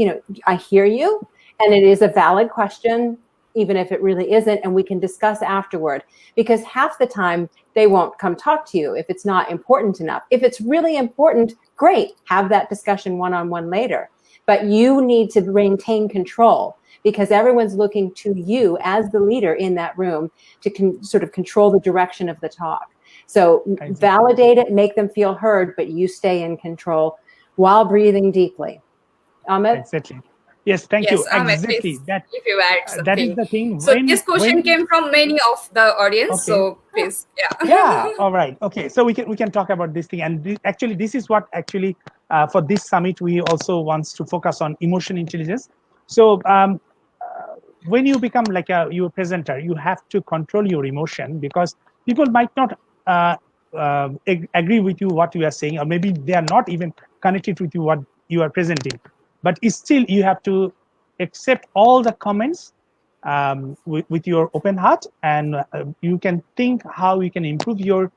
I hear you, and it is a valid question, even if it really isn't, and we can discuss afterward. Because half the time, they won't come talk to you if it's not important enough. If it's really important, great, have that discussion one-on-one later. But you need to maintain control, because everyone's looking to you as the leader in that room to sort of control the direction of the talk. So validate it, make them feel heard, but you stay in control while breathing deeply. Ahmed? Exactly. Yes, thank you. Ahmed, exactly. please, if you add something. That is the thing. So this question came from many of the audience. So please, All right. Okay. So we can talk about this thing, and actually, this is what for this summit we also wants to focus on emotion intelligence. So when you become like your presenter, you have to control your emotion, because people might not agree with you what you are saying, or maybe they are not even connected with you what you are presenting. but still you have to accept all the comments with your open heart, and you can think how you can improve your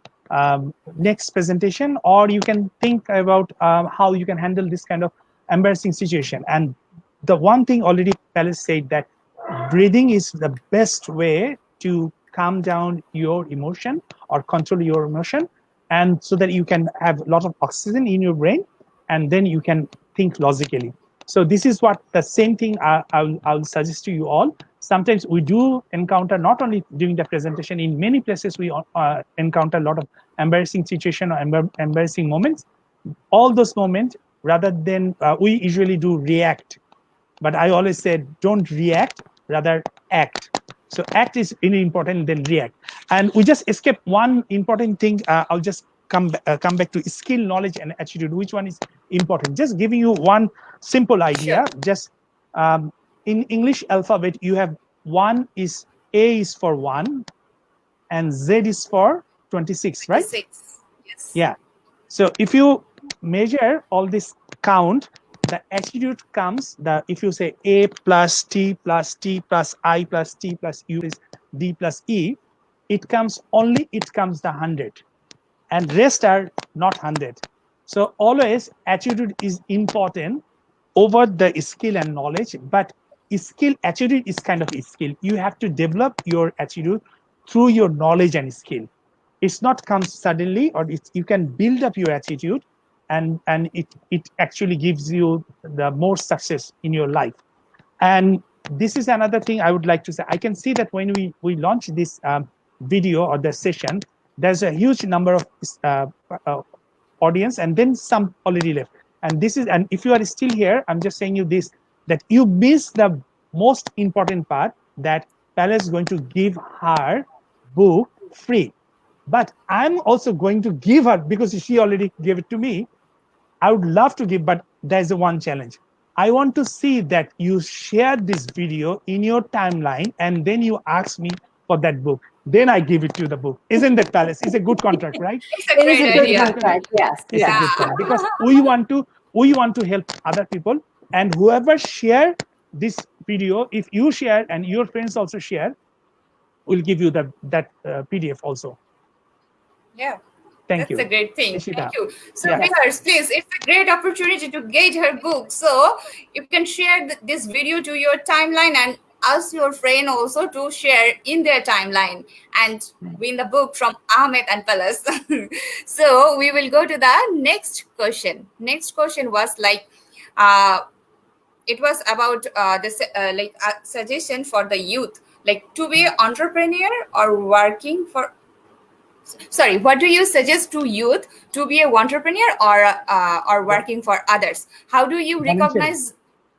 next presentation, or you can think about how you can handle this kind of embarrassing situation. And the one thing already Palace said, that breathing is the best way to calm down your emotion or control your emotion, and so that you can have a lot of oxygen in your brain, and then you can think logically. So this is what the same thing I'll suggest to you all. Sometimes we do encounter, not only during the presentation, in many places we encounter a lot of embarrassing situation or embarrassing moments. All those moments, rather than we usually do react, but I always said don't react, rather act. So act is really important than react. And we just escape one important thing. I'll just come back to skill, knowledge, and attitude. Which one is important? Just giving you one simple idea. Sure. Just in English alphabet, you have one is A is for 1, and Z is for 26, right? 26. Yes. Yeah. So if you measure all this count, the attitude comes, if you say A plus T plus T plus I plus T plus U is D plus E, it comes the 100, and rest are not 100. So always attitude is important over the skill and knowledge, but attitude is kind of a skill. You have to develop your attitude through your knowledge and skill. It's not comes suddenly, or you can build up your attitude, and it actually gives you the more success in your life. And this is another thing I would like to say. I can see that when we launch this video or the session, there's a huge number of uh, audience, and then some already left. And if you are still here, I'm just saying you this, that you miss the most important part, that Palace is going to give her book free. But I'm also going to give her, because she already gave it to me. I would love to give, but there's a one challenge. I want to see that you share this video in your timeline, and then you ask me for that book. Then I give it to you, the book. Isn't that, Palace? It's a good contract, right? It's a It is great a good idea. contract. Yes, It's a yes. good contract, because we want to help other people, and whoever share this video, if you share and your friends also share, we'll give you that PDF also. Yeah. Thank That's a you, great thing. Ishita. Thank you. So, Yeah. viewers, please, it's a great opportunity to get her book. So, you can share this video to your timeline and ask your friend also to share in their timeline and win the book from Ahmed and Palas. So, we will go to the next question. Next question was like, uh, it was about this suggestion for the youth, like to be an entrepreneur or working for. Sorry, what do you suggest to youth, to be a entrepreneur or working for others? How do you Volunteering. recognize?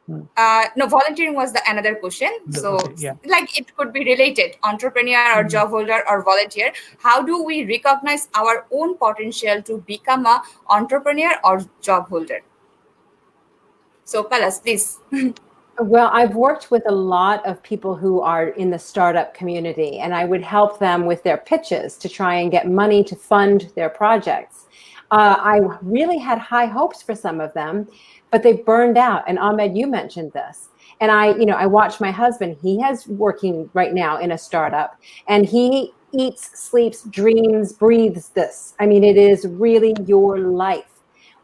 No, volunteering was the another question. So, Okay, yeah. like it could be related: entrepreneur or job holder or volunteer. How do we recognize our own potential to become a entrepreneur or job holder? So, Palas, please. Well, I've worked with a lot of people who are in the startup community, and I would help them with their pitches to try and get money to fund their projects. I really had high hopes for some of them, but they burned out. And Ahmed, you mentioned this. And I watch my husband. He has working right now in a startup, and he eats, sleeps, dreams, breathes this. I mean, it is really your life.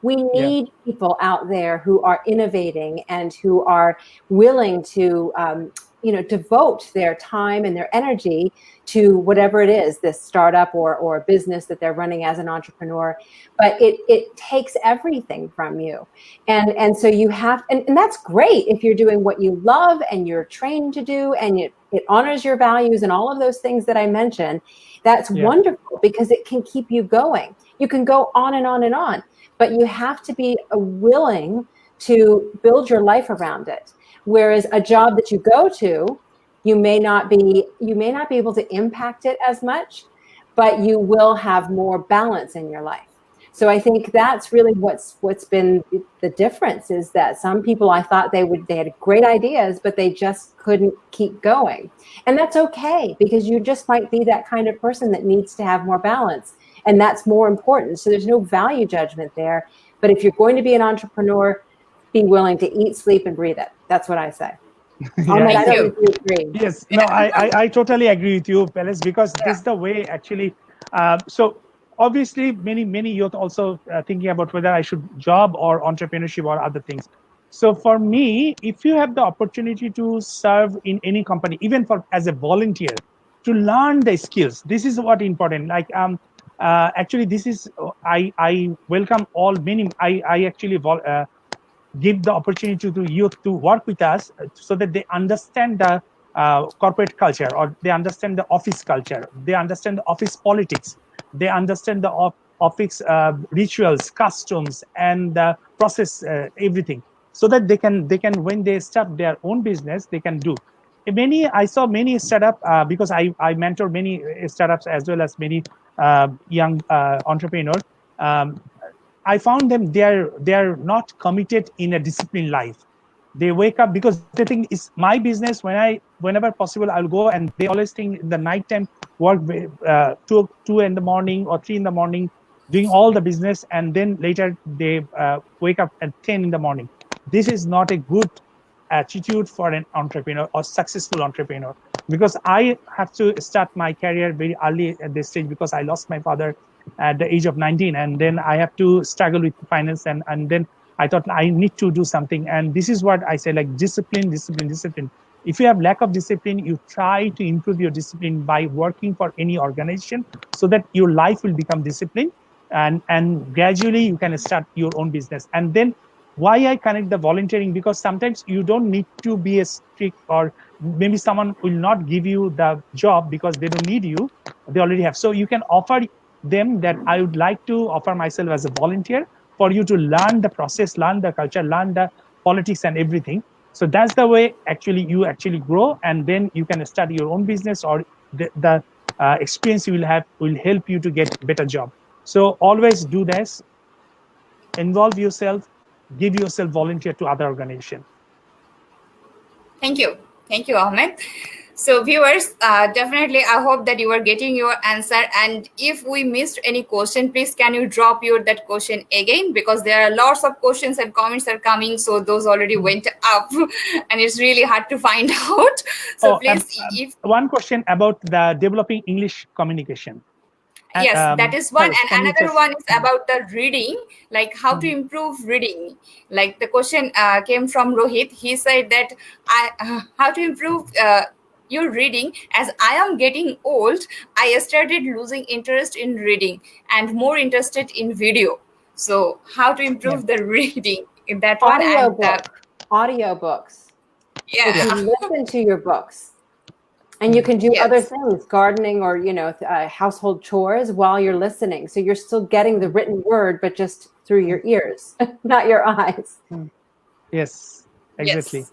We need people out there who are innovating and who are willing to, devote their time and their energy to whatever it is, this startup or business that they're running as an entrepreneur. But it takes everything from you. And so you have, and that's great if you're doing what you love and you're trained to do, and it honors your values and all of those things that I mentioned. That's wonderful, because it can keep you going. You can go on and on and on. But you have to be willing to build your life around it. Whereas a job that you go to, you may not be able to impact it as much, but you will have more balance in your life. So I think that's really what's been the difference, is that some people, I thought they had great ideas, but they just couldn't keep going. And that's okay, because you just might be that kind of person that needs to have more balance. And that's more important. So there's no value judgment there. But if you're going to be an entrepreneur, be willing to eat, sleep, and breathe it. That's what I say. Yeah, Ahmed, I Thank don't know you. if you agree. yes, no, I totally agree with you, Peles, because Yeah. this is the way actually. So obviously, many youth also thinking about whether I should job or entrepreneurship or other things. So for me, if you have the opportunity to serve in any company, even for as a volunteer, to learn the skills, this is what important. Like actually, this is I welcome all many. I actually give the opportunity to youth to work with us so that they understand the corporate culture, or they understand the office culture, they understand the office politics, they understand the office rituals, customs, and process everything, so that they can when they start their own business they can do many. I saw many startup because I mentor many startups as well as many young entrepreneurs. um, I found them they're not committed in a disciplined life. They wake up because they think it's my business. Whenever possible I'll go, and they always think in the night time work two in the morning or 3 in the morning, doing all the business, and then later they wake up at 10 in the morning. This is not a good attitude for an entrepreneur or successful entrepreneur, because I have to start my career very early at this stage because I lost my father at the age of 19, and then I have to struggle with finance, and then I thought I need to do something. And this is what I say, like discipline, discipline, discipline. If you have lack of discipline, you try to improve your discipline by working for any organization so that your life will become disciplined, and gradually you can start your own business. And then why I connect the volunteering, because sometimes you don't need to be a strict, or maybe someone will not give you the job because they don't need you, they already have. So you can offer them that I would like to offer myself as a volunteer for you to learn the process, learn the culture, learn the politics and everything. So that's the way actually you actually grow, and then you can start your own business, or the experience you will have will help you to get better job. So always do this, involve yourself, give yourself volunteer to other organization. Thank you. Thank you, Ahmed. So, viewers, definitely, I hope that you are getting your answer. And if we missed any question, please can you drop your that question again, because there are lots of questions and comments are coming. So those already went up, and it's really hard to find out. So Oh, please, if one question about the developing English communication. yes, that is one, Paris, and can you another just one is about the reading, like how to improve reading. Like the question came from Rohit. He said that how to improve your reading. As I am getting old, I started losing interest in reading and more interested in video. So how to yeah, improve the reading in that one? And Audiobooks. If yeah, you yeah, listen to your books, and you can do other yes, things, gardening or household chores while you're listening. So you're still getting the written word, but just through your ears, not your eyes. yes, exactly. yes,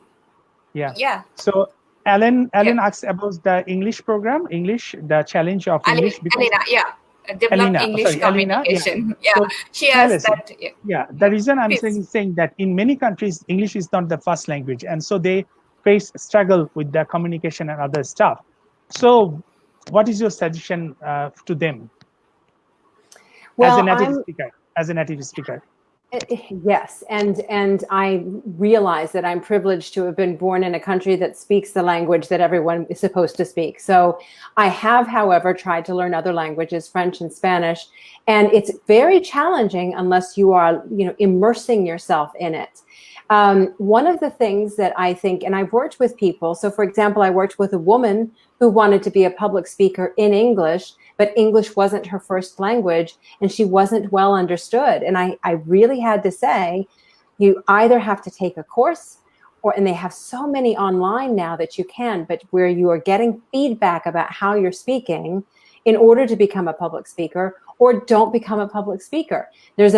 Yeah. yeah. So Alan Yeah, asks about the English program, English, the challenge of English, because Alina, yeah, develop Alina, oh, English sorry, Alina, yeah. communication. Yeah, So she asked Alice, that. Yeah, yeah, the yeah. reason I'm Please. saying that in many countries English is not the first language, and so they face struggle with the communication and other stuff. So what is your suggestion to them as a Well, native I'm speaker? As a native speaker. Yes, and I realize that I'm privileged to have been born in a country that speaks the language that everyone is supposed to speak. So I have, however, tried to learn other languages, French and Spanish, and it's very challenging unless you are, immersing yourself in it. One of the things that I think, and I've worked with people. So, for example, I worked with a woman who wanted to be a public speaker in English, but English wasn't her first language, and she wasn't well understood. And I really had to say, you either have to take a course, and they have so many online now that you can, but where you are getting feedback about how you're speaking in order to become a public speaker, or don't become a public speaker. There's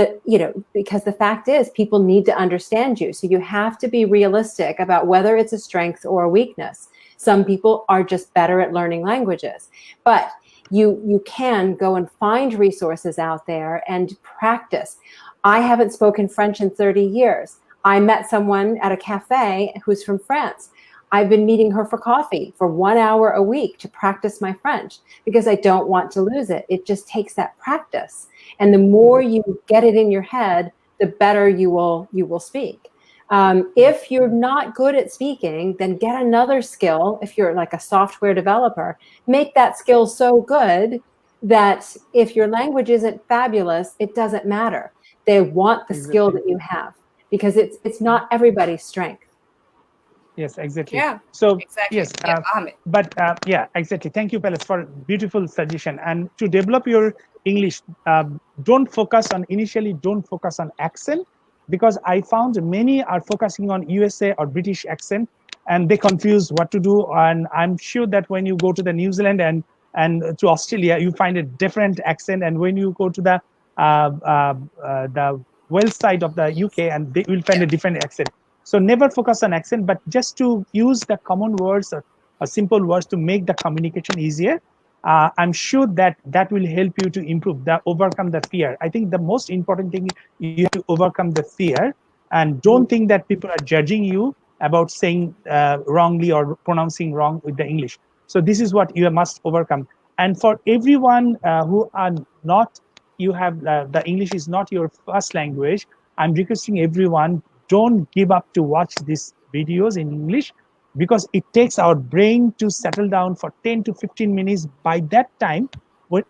because the fact is people need to understand you. So you have to be realistic about whether it's a strength or a weakness. Some people are just better at learning languages, but you can go and find resources out there and practice. I haven't spoken French in 30 years. I met someone at a cafe who's from France. I've been meeting her for coffee for 1 hour a week to practice my French because I don't want to lose it. It just takes that practice. And the more you get it in your head, the better you will speak. If you're not good at speaking, then get another skill. If you're like a software developer, make that skill so good that if your language isn't fabulous, it doesn't matter. They want the skill that you have, because it's not everybody's strength. Yes, exactly. Yeah, So exactly. yes, Yeah, Ahmed. but yeah, exactly. Thank you, Palace, for beautiful suggestion. And to develop your English, don't focus on initially. Don't focus on accent, because I found many are focusing on USA or British accent, and they confuse what to do. And I'm sure that when you go to the New Zealand and to Australia, you find a different accent. And when you go to the Wales side of the UK, and they will find Yeah, a different accent. So never focus on accent, but just to use the common words or simple words to make the communication easier. I'm sure that that will help you to improve, overcome the fear. I think the most important thing, you have to overcome the fear, and don't think that people are judging you about saying wrongly or pronouncing wrong with the English. So this is what you must overcome. And for everyone who are not, you have the English is not your first language, I'm requesting everyone, don't give up to watch these videos in English, because it takes our brain to settle down for 10 to 15 minutes. By that time,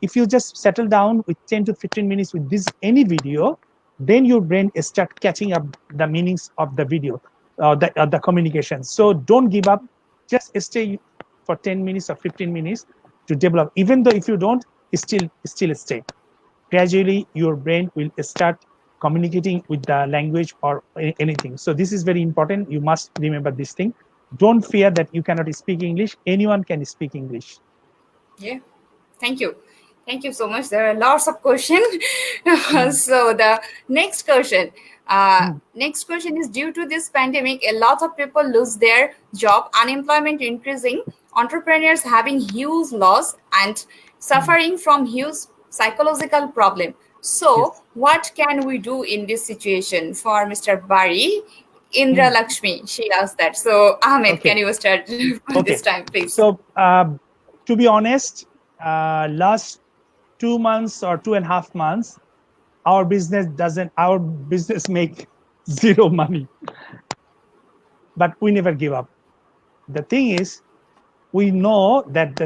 if you just settle down with 10 to 15 minutes with this any video, then your brain start catching up the meanings of the video, the communication. So don't give up. Just stay for 10 minutes or 15 minutes to develop. Even though if you don't, still stay. Gradually your brain will start communicating with the language or anything. So this is very important. You must remember this thing. Don't fear that you cannot speak English. Anyone can speak English. yeah. Thank you. Thank you so much. There are lots of questions. So the next question is, due to this pandemic, a lot of people lose their job, unemployment increasing, entrepreneurs having huge loss and suffering from huge psychological problem. So Yes. what can we do in this situation? For Mr. Bari, Indra Mm. Lakshmi, she asked that. So Ahmed, Okay. can you start Okay. this time, please? So to be honest, last 2 months or 2.5 months, our business make zero money, but we never give up. The thing is, we know that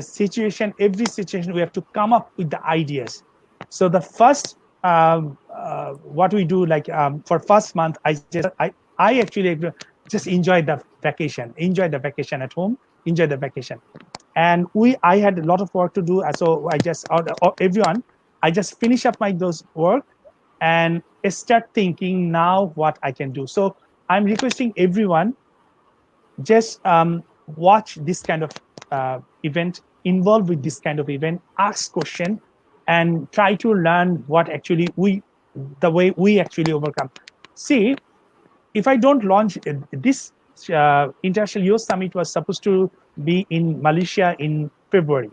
every situation, we have to come up with the ideas. So the first, what we do, like for first month, I actually just enjoy the vacation at home, enjoy the vacation. And I had a lot of work to do. So I just, everyone, I just finish up my those work and start thinking now what I can do. So I'm requesting everyone, just watch this kind of event, involve with this kind of event, ask question, and try to learn what actually the way we actually overcome. See, if I don't launch this International Youth Summit was supposed to be in Malaysia in February,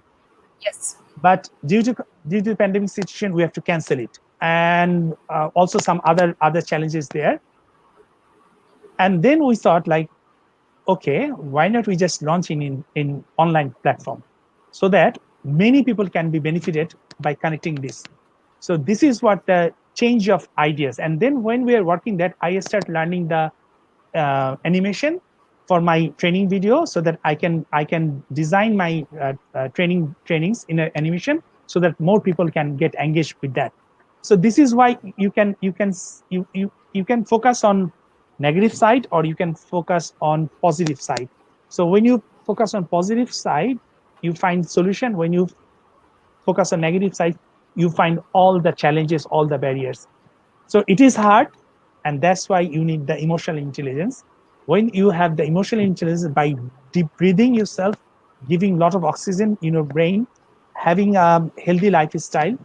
Yes. but due to the pandemic situation, we have to cancel it, and also some other challenges there. And then we thought, like, okay, why not we just launch in online platform, so that many people can be benefited by connecting this. So this is what the change of ideas. And then when we are working that, I start learning the animation for my training video, so that I can design my trainings in an animation, so that more people can get engaged with that. So this is why you can focus on negative side, or you can focus on positive side. So when you focus on positive side, you find solution. When you focus on negative side, you find all the challenges, all the barriers. So it is hard, and that's why you need the emotional intelligence. When you have the emotional intelligence, by deep breathing yourself, giving a lot of oxygen in your brain, having a healthy lifestyle,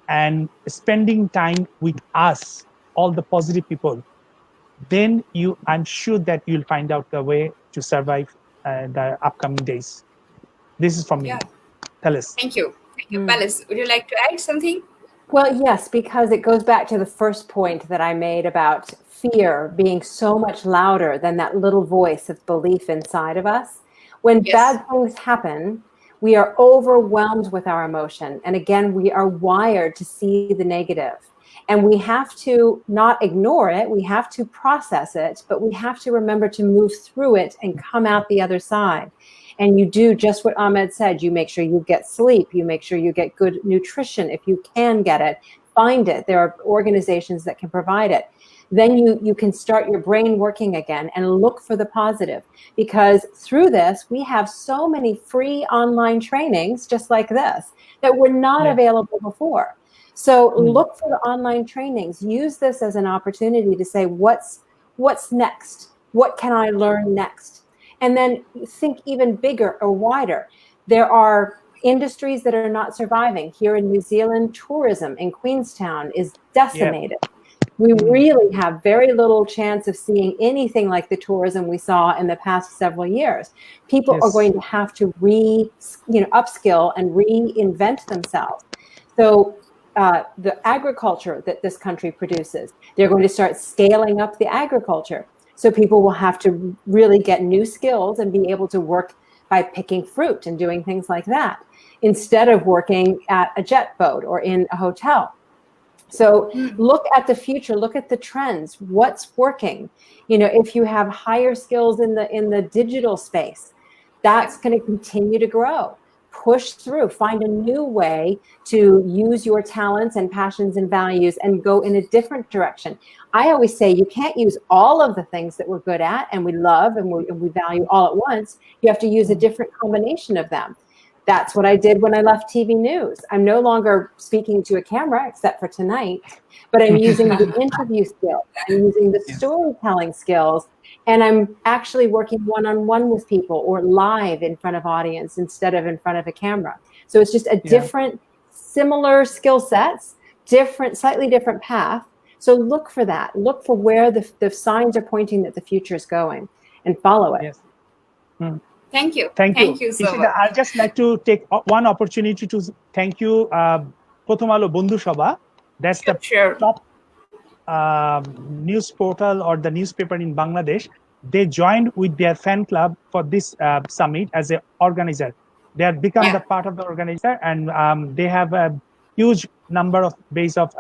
and spending time with us, all the positive people, then I'm sure that you'll find out the way to survive the upcoming days. This is from me. Yeah. Tell us. Thank you. Thank you. Mm. Palace, would you like to add something? Well, yes, because it goes back to the first point that I made about fear being so much louder than that little voice of belief inside of us. When Yes. bad things happen, we are overwhelmed with our emotion. And again, we are wired to see the negative. And we have to not ignore it. We have to process it, but we have to remember to move through it and come out the other side. And you do just what Ahmed said. You make sure you get sleep. You make sure you get good nutrition. If you can get it, find it. There are organizations that can provide it. Then you can start your brain working again and look for the positive, because through this, we have so many free online trainings just like this that were not available before. So look for the online trainings. Use this as an opportunity to say, what's next? What can I learn next? And then think even bigger or wider. There are industries that are not surviving. Here in New Zealand, tourism in Queenstown is decimated. We really have very little chance of seeing anything like the tourism we saw in the past several years. People are going to have to upskill and reinvent themselves. So the agriculture that this country produces, they're going to start scaling up the agriculture. So people will have to really get new skills and be able to work by picking fruit and doing things like that, instead of working at a jet boat or in a hotel. So look at the future, look at the trends, what's working. If you have higher skills in the digital space, that's going to continue to grow. Push through, find a new way to use your talents and passions and values and go in a different direction. I always say you can't use all of the things that we're good at and we love and we value all at once. You have to use a different combination of them. That's what I did when I left TV news. I'm no longer speaking to a camera, except for tonight, but I'm using the interview skills, I'm using the storytelling skills, and I'm actually working one-on-one with people or live in front of audience instead of in front of a camera. So it's just a different, similar skill sets, slightly different path. So look for that. Look for where the signs are pointing that the future is going and follow it. Yes. Thank you. Thank you so much. I'd just like to take one opportunity to thank you, Prothom Alo Bondhu Sabha. That's the top news portal or the newspaper in Bangladesh. They joined with their fan club for this summit as an organizer. They have become the part of the organizer, and they have a huge number of base of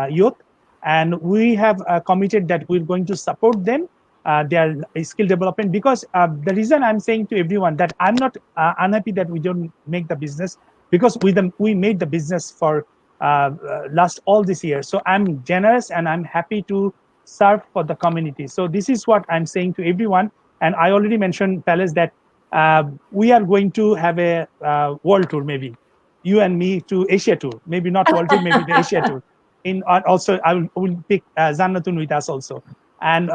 youth. And we have committed that we're going to support them, their skill development, because the reason I'm saying to everyone that I'm not unhappy that we don't make the business, because we made the business for last all this year. So I'm generous and I'm happy to serve for the community. So this is what I'm saying to everyone. And I already mentioned, Palace, that we are going to have a world tour, maybe you and me to Asia tour, maybe not world tour, maybe the Asia tour. Also, I will pick Zannatun with us also, and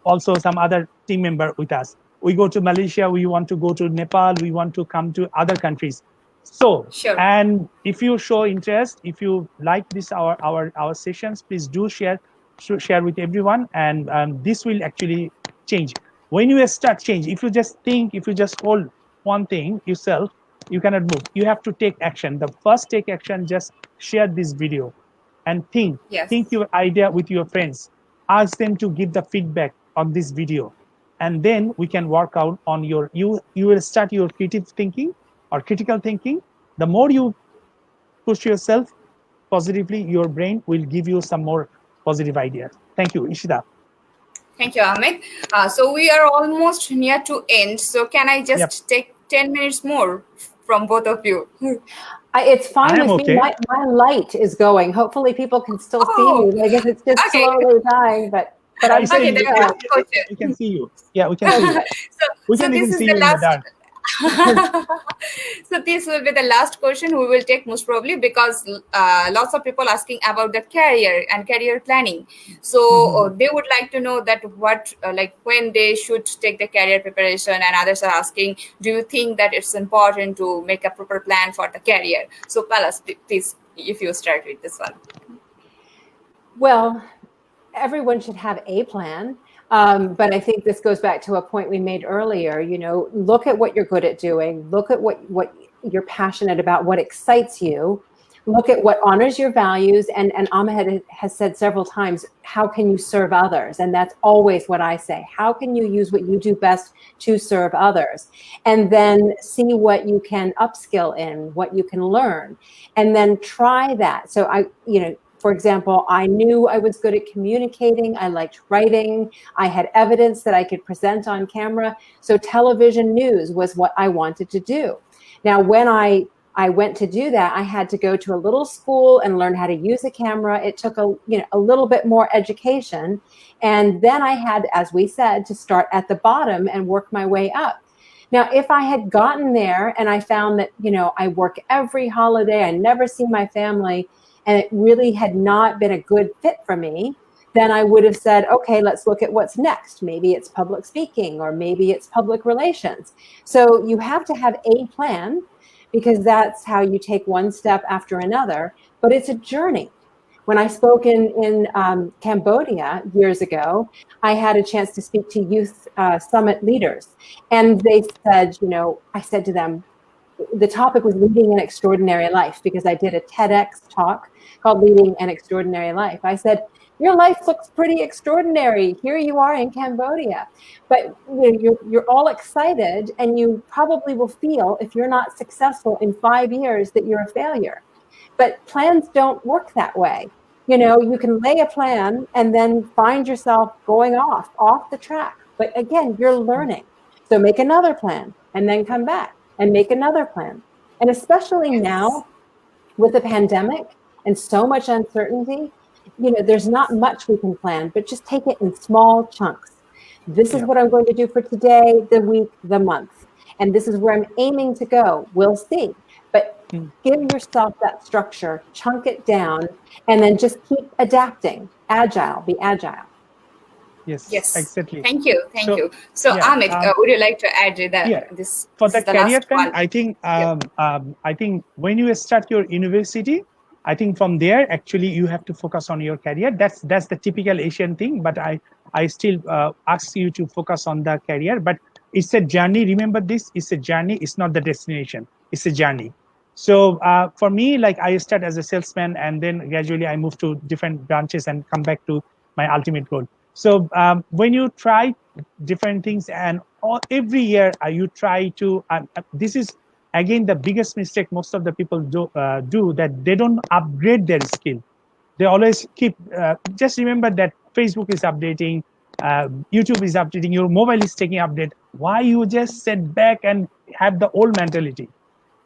also some other team member with us. We go to Malaysia, we want to go to Nepal, we want to come to other countries. So, and if you show interest, if you like this our sessions, please do share with everyone, and this will actually change. When you start change, if you just think, if you just hold one thing yourself, you cannot move. You have to take action. The first take action, just share this video and think your idea with your friends. Ask them to give the feedback on this video, and then we can work out on you will start your creative thinking or critical thinking. The more you push yourself positively, your brain will give you some more positive ideas. Thank you, Ishita. Thank you, Ahmed. So we are almost near to end. So can I just take 10 minutes more from both of you? It's fine with me. My light is going. Hopefully people can still see me. I guess it's just slowly dying, but I'm saying we can see you. Yeah, we can see you. We can even see you in the dark. So this will be the last question we will take, most probably, because lots of people asking about the career and career planning. So they would like to know that what when they should take the career preparation, and others are asking, do you think that it's important to make a proper plan for the career? So Palas, please, if you start with this one. Well, everyone should have a plan. But I think this goes back to a point we made earlier. Look at what you're good at doing. Look at what you're passionate about, what excites you. Look at what honors your values. And Ahmed has said several times, how can you serve others? And that's always what I say. How can you use what you do best to serve others? And then see what you can upskill in, what you can learn, and then try that. So For example, I knew I was good at communicating. I liked writing. I had evidence that I could present on camera. So television news was what I wanted to do. Now, when I went to do that, I had to go to a little school and learn how to use a camera. It took a little bit more education. And then I had, as we said, to start at the bottom and work my way up. Now, if I had gotten there and I found that, I work every holiday, I never see my family, and it really had not been a good fit for me, then I would have said, okay, let's look at what's next. Maybe it's public speaking, or maybe it's public relations. So you have to have a plan, because that's how you take one step after another, but it's a journey. When I spoke in Cambodia years ago, I had a chance to speak to youth summit leaders. And they said, I said to them, the topic was leading an extraordinary life, because I did a TEDx talk called Leading an Extraordinary Life. I said, your life looks pretty extraordinary. Here you are in Cambodia. But you're all excited, and you probably will feel, if you're not successful in 5 years, that you're a failure. But plans don't work that way. You can lay a plan and then find yourself going off the track. But again, you're learning. So make another plan and then come back and make another plan. And especially now with the pandemic and so much uncertainty, there's not much we can plan, but just take it in small chunks. This is what I'm going to do for today, the week, the month. And this is where I'm aiming to go. We'll see. But give yourself that structure, chunk it down, and then just keep adapting. Be agile. Yes, exactly. Thank you. So Amit, would you like to add that? This for the career plan, I think when you start your university, I think from there actually you have to focus on your career. That's the typical Asian thing. But I still ask you to focus on the career. But it's a journey. Remember this: it's a journey. It's not the destination. It's a journey. So for me, like, I start as a salesman, and then gradually I move to different branches and come back to my ultimate goal. So when you try different things, and every year you try to, this is again the biggest mistake most of the people do, that they don't upgrade their skill. They always keep, just remember that Facebook is updating, YouTube is updating, your mobile is taking update. Why you just sit back and have the old mentality?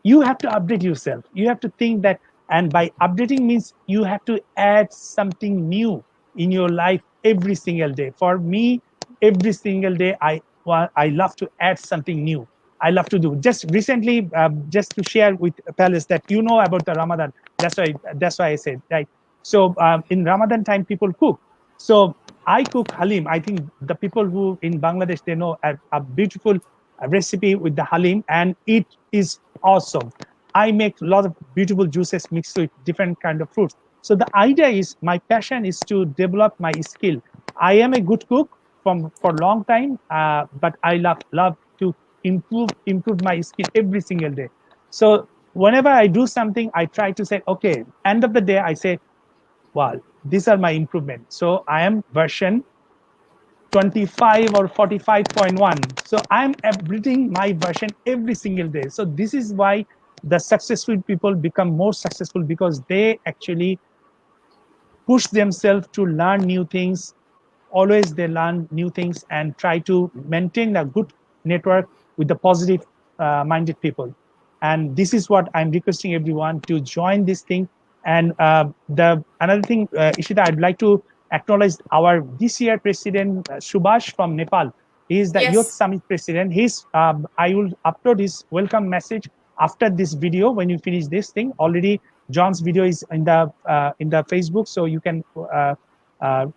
You have to update yourself. You have to think that, and by updating means you have to add something new in your life every single day. For me, every single day, I love to add something new. I love to do. Just recently, just to share with Palace that about the Ramadan. That's why I said, right. So in Ramadan time, people cook. So I cook halim. I think the people who in Bangladesh, they know a beautiful recipe with the halim, and it is awesome. I make a lot of beautiful juices mixed with different kind of fruits. So the idea is, my passion is to develop my skill. I am a good cook for a long time, but I love to improve my skill every single day. So whenever I do something, I try to say, okay, end of the day, I say, wow, these are my improvements. So I am version 25 or 45.1. So I'm upgrading my version every single day. So this is why the successful people become more successful, because they actually push themselves to learn new things. Always they learn new things and try to maintain a good network with the positive minded people. And this is what I'm requesting everyone to join this thing. And the another thing, Ishita, I'd like to acknowledge our this year president, Subhash from Nepal. He is the Youth Summit president. I will upload his welcome message after this video. When you finish this thing, already John's video is in the Facebook, so you can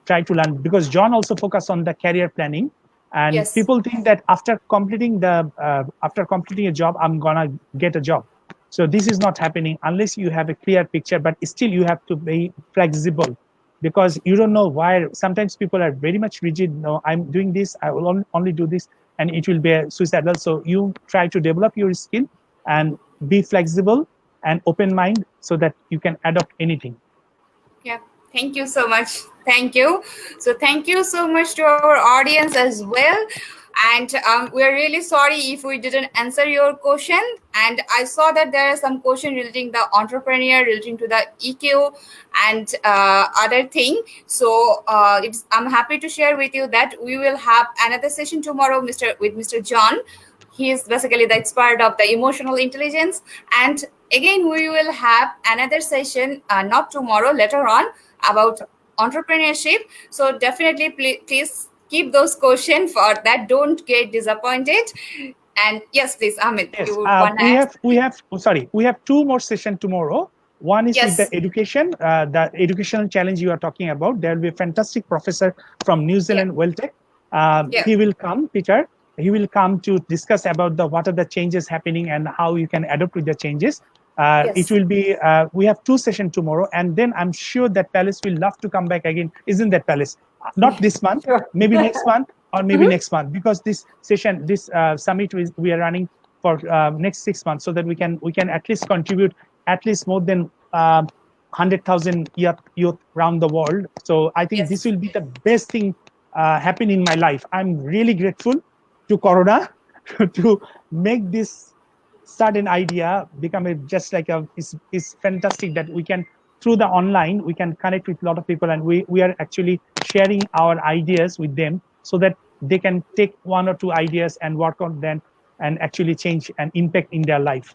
try to learn, because John also focus on the career planning. And people think that after completing a job, I'm gonna get a job. So this is not happening unless you have a clear picture. But still, you have to be flexible, because you don't know why. Sometimes people are very much rigid. No, I'm doing this. I will only do this, and it will be suicidal. So you try to develop your skill and be flexible and open mind, so that you can adopt anything. Yeah. Thank you so much. Thank you. So thank you so much to our audience as well. And we're really sorry if we didn't answer your question. And I saw that there are some questions relating the entrepreneur, relating to the EQ and other thing. So I'm happy to share with you that we will have another session tomorrow, with Mr. John. He is basically the expert of the emotional intelligence. And again, we will have another session, not tomorrow, later on, about entrepreneurship. So definitely, please keep those questions for that. Don't get disappointed. And yes, please, Amit, Yes, you would want to add? we have two more sessions tomorrow. One is with the Yes. education, the educational challenge you are talking about. There will be a fantastic professor from New Yeah. Zealand, Welltech. Yeah. He will come, Peter. He will come to discuss about what are the changes happening and how you can adapt with the changes. It Yes. will be, we have two sessions tomorrow, and then I'm sure that Palace will love to come back again. Isn't that, Palace? Not this month, Sure. maybe next month, or maybe next month, because this session, this summit, we are running for next 6 months, so that we can at least contribute at least more than 100,000 youth around the world. So I think this Yes. will be the best thing happen in my life. I'm really grateful to Corona to make this sudden idea become just like it's fantastic that we can, through the online, we can connect with a lot of people, and we are actually sharing our ideas with them, so that they can take one or two ideas and work on them and actually change and impact in their life.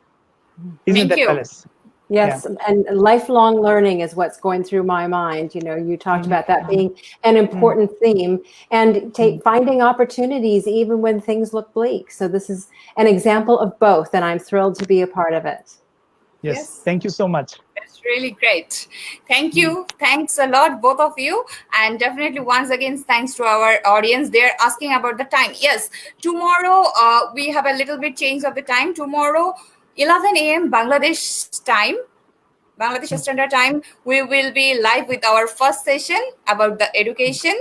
Isn't Thank that, you. Palace? Yeah. Yes, and lifelong learning is what's going through my mind. You know, you talked about that being an important theme, and finding opportunities even when things look bleak. So this is an example of both, and I'm thrilled to be a part of it. Yes. Yes. Thank you so much. That's really great. Thank you. Thanks a lot, both of you. And definitely, once again, thanks to our audience. They're asking about the time. Yes, tomorrow we have a little bit change of the time. Tomorrow, 11 a.m. Bangladesh time, Bangladesh Standard Time, we will be live with our first session about the education.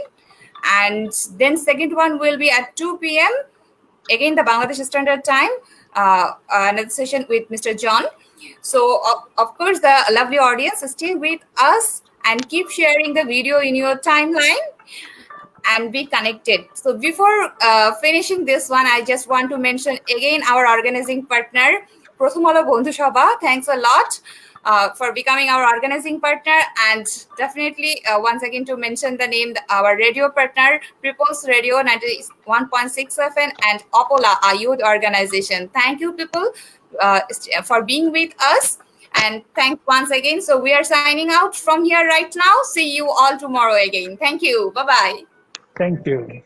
And then second one will be at 2 p.m. Again, the Bangladesh Standard Time, another session with Mr. John. So, of course, the lovely audience, stay with us and keep sharing the video in your timeline and be connected. So, before finishing this one, I just want to mention again our organizing partner, Prothomalo Bondhu Sabha. Thanks a lot. For becoming our organizing partner, and definitely once again to mention the name, our radio partner, People's Radio 91.6 FM and Opola, our youth organization. Thank you, people, for being with us, and thanks once again. So we are signing out from here right now. See you all tomorrow again. Thank you. Bye bye. Thank you.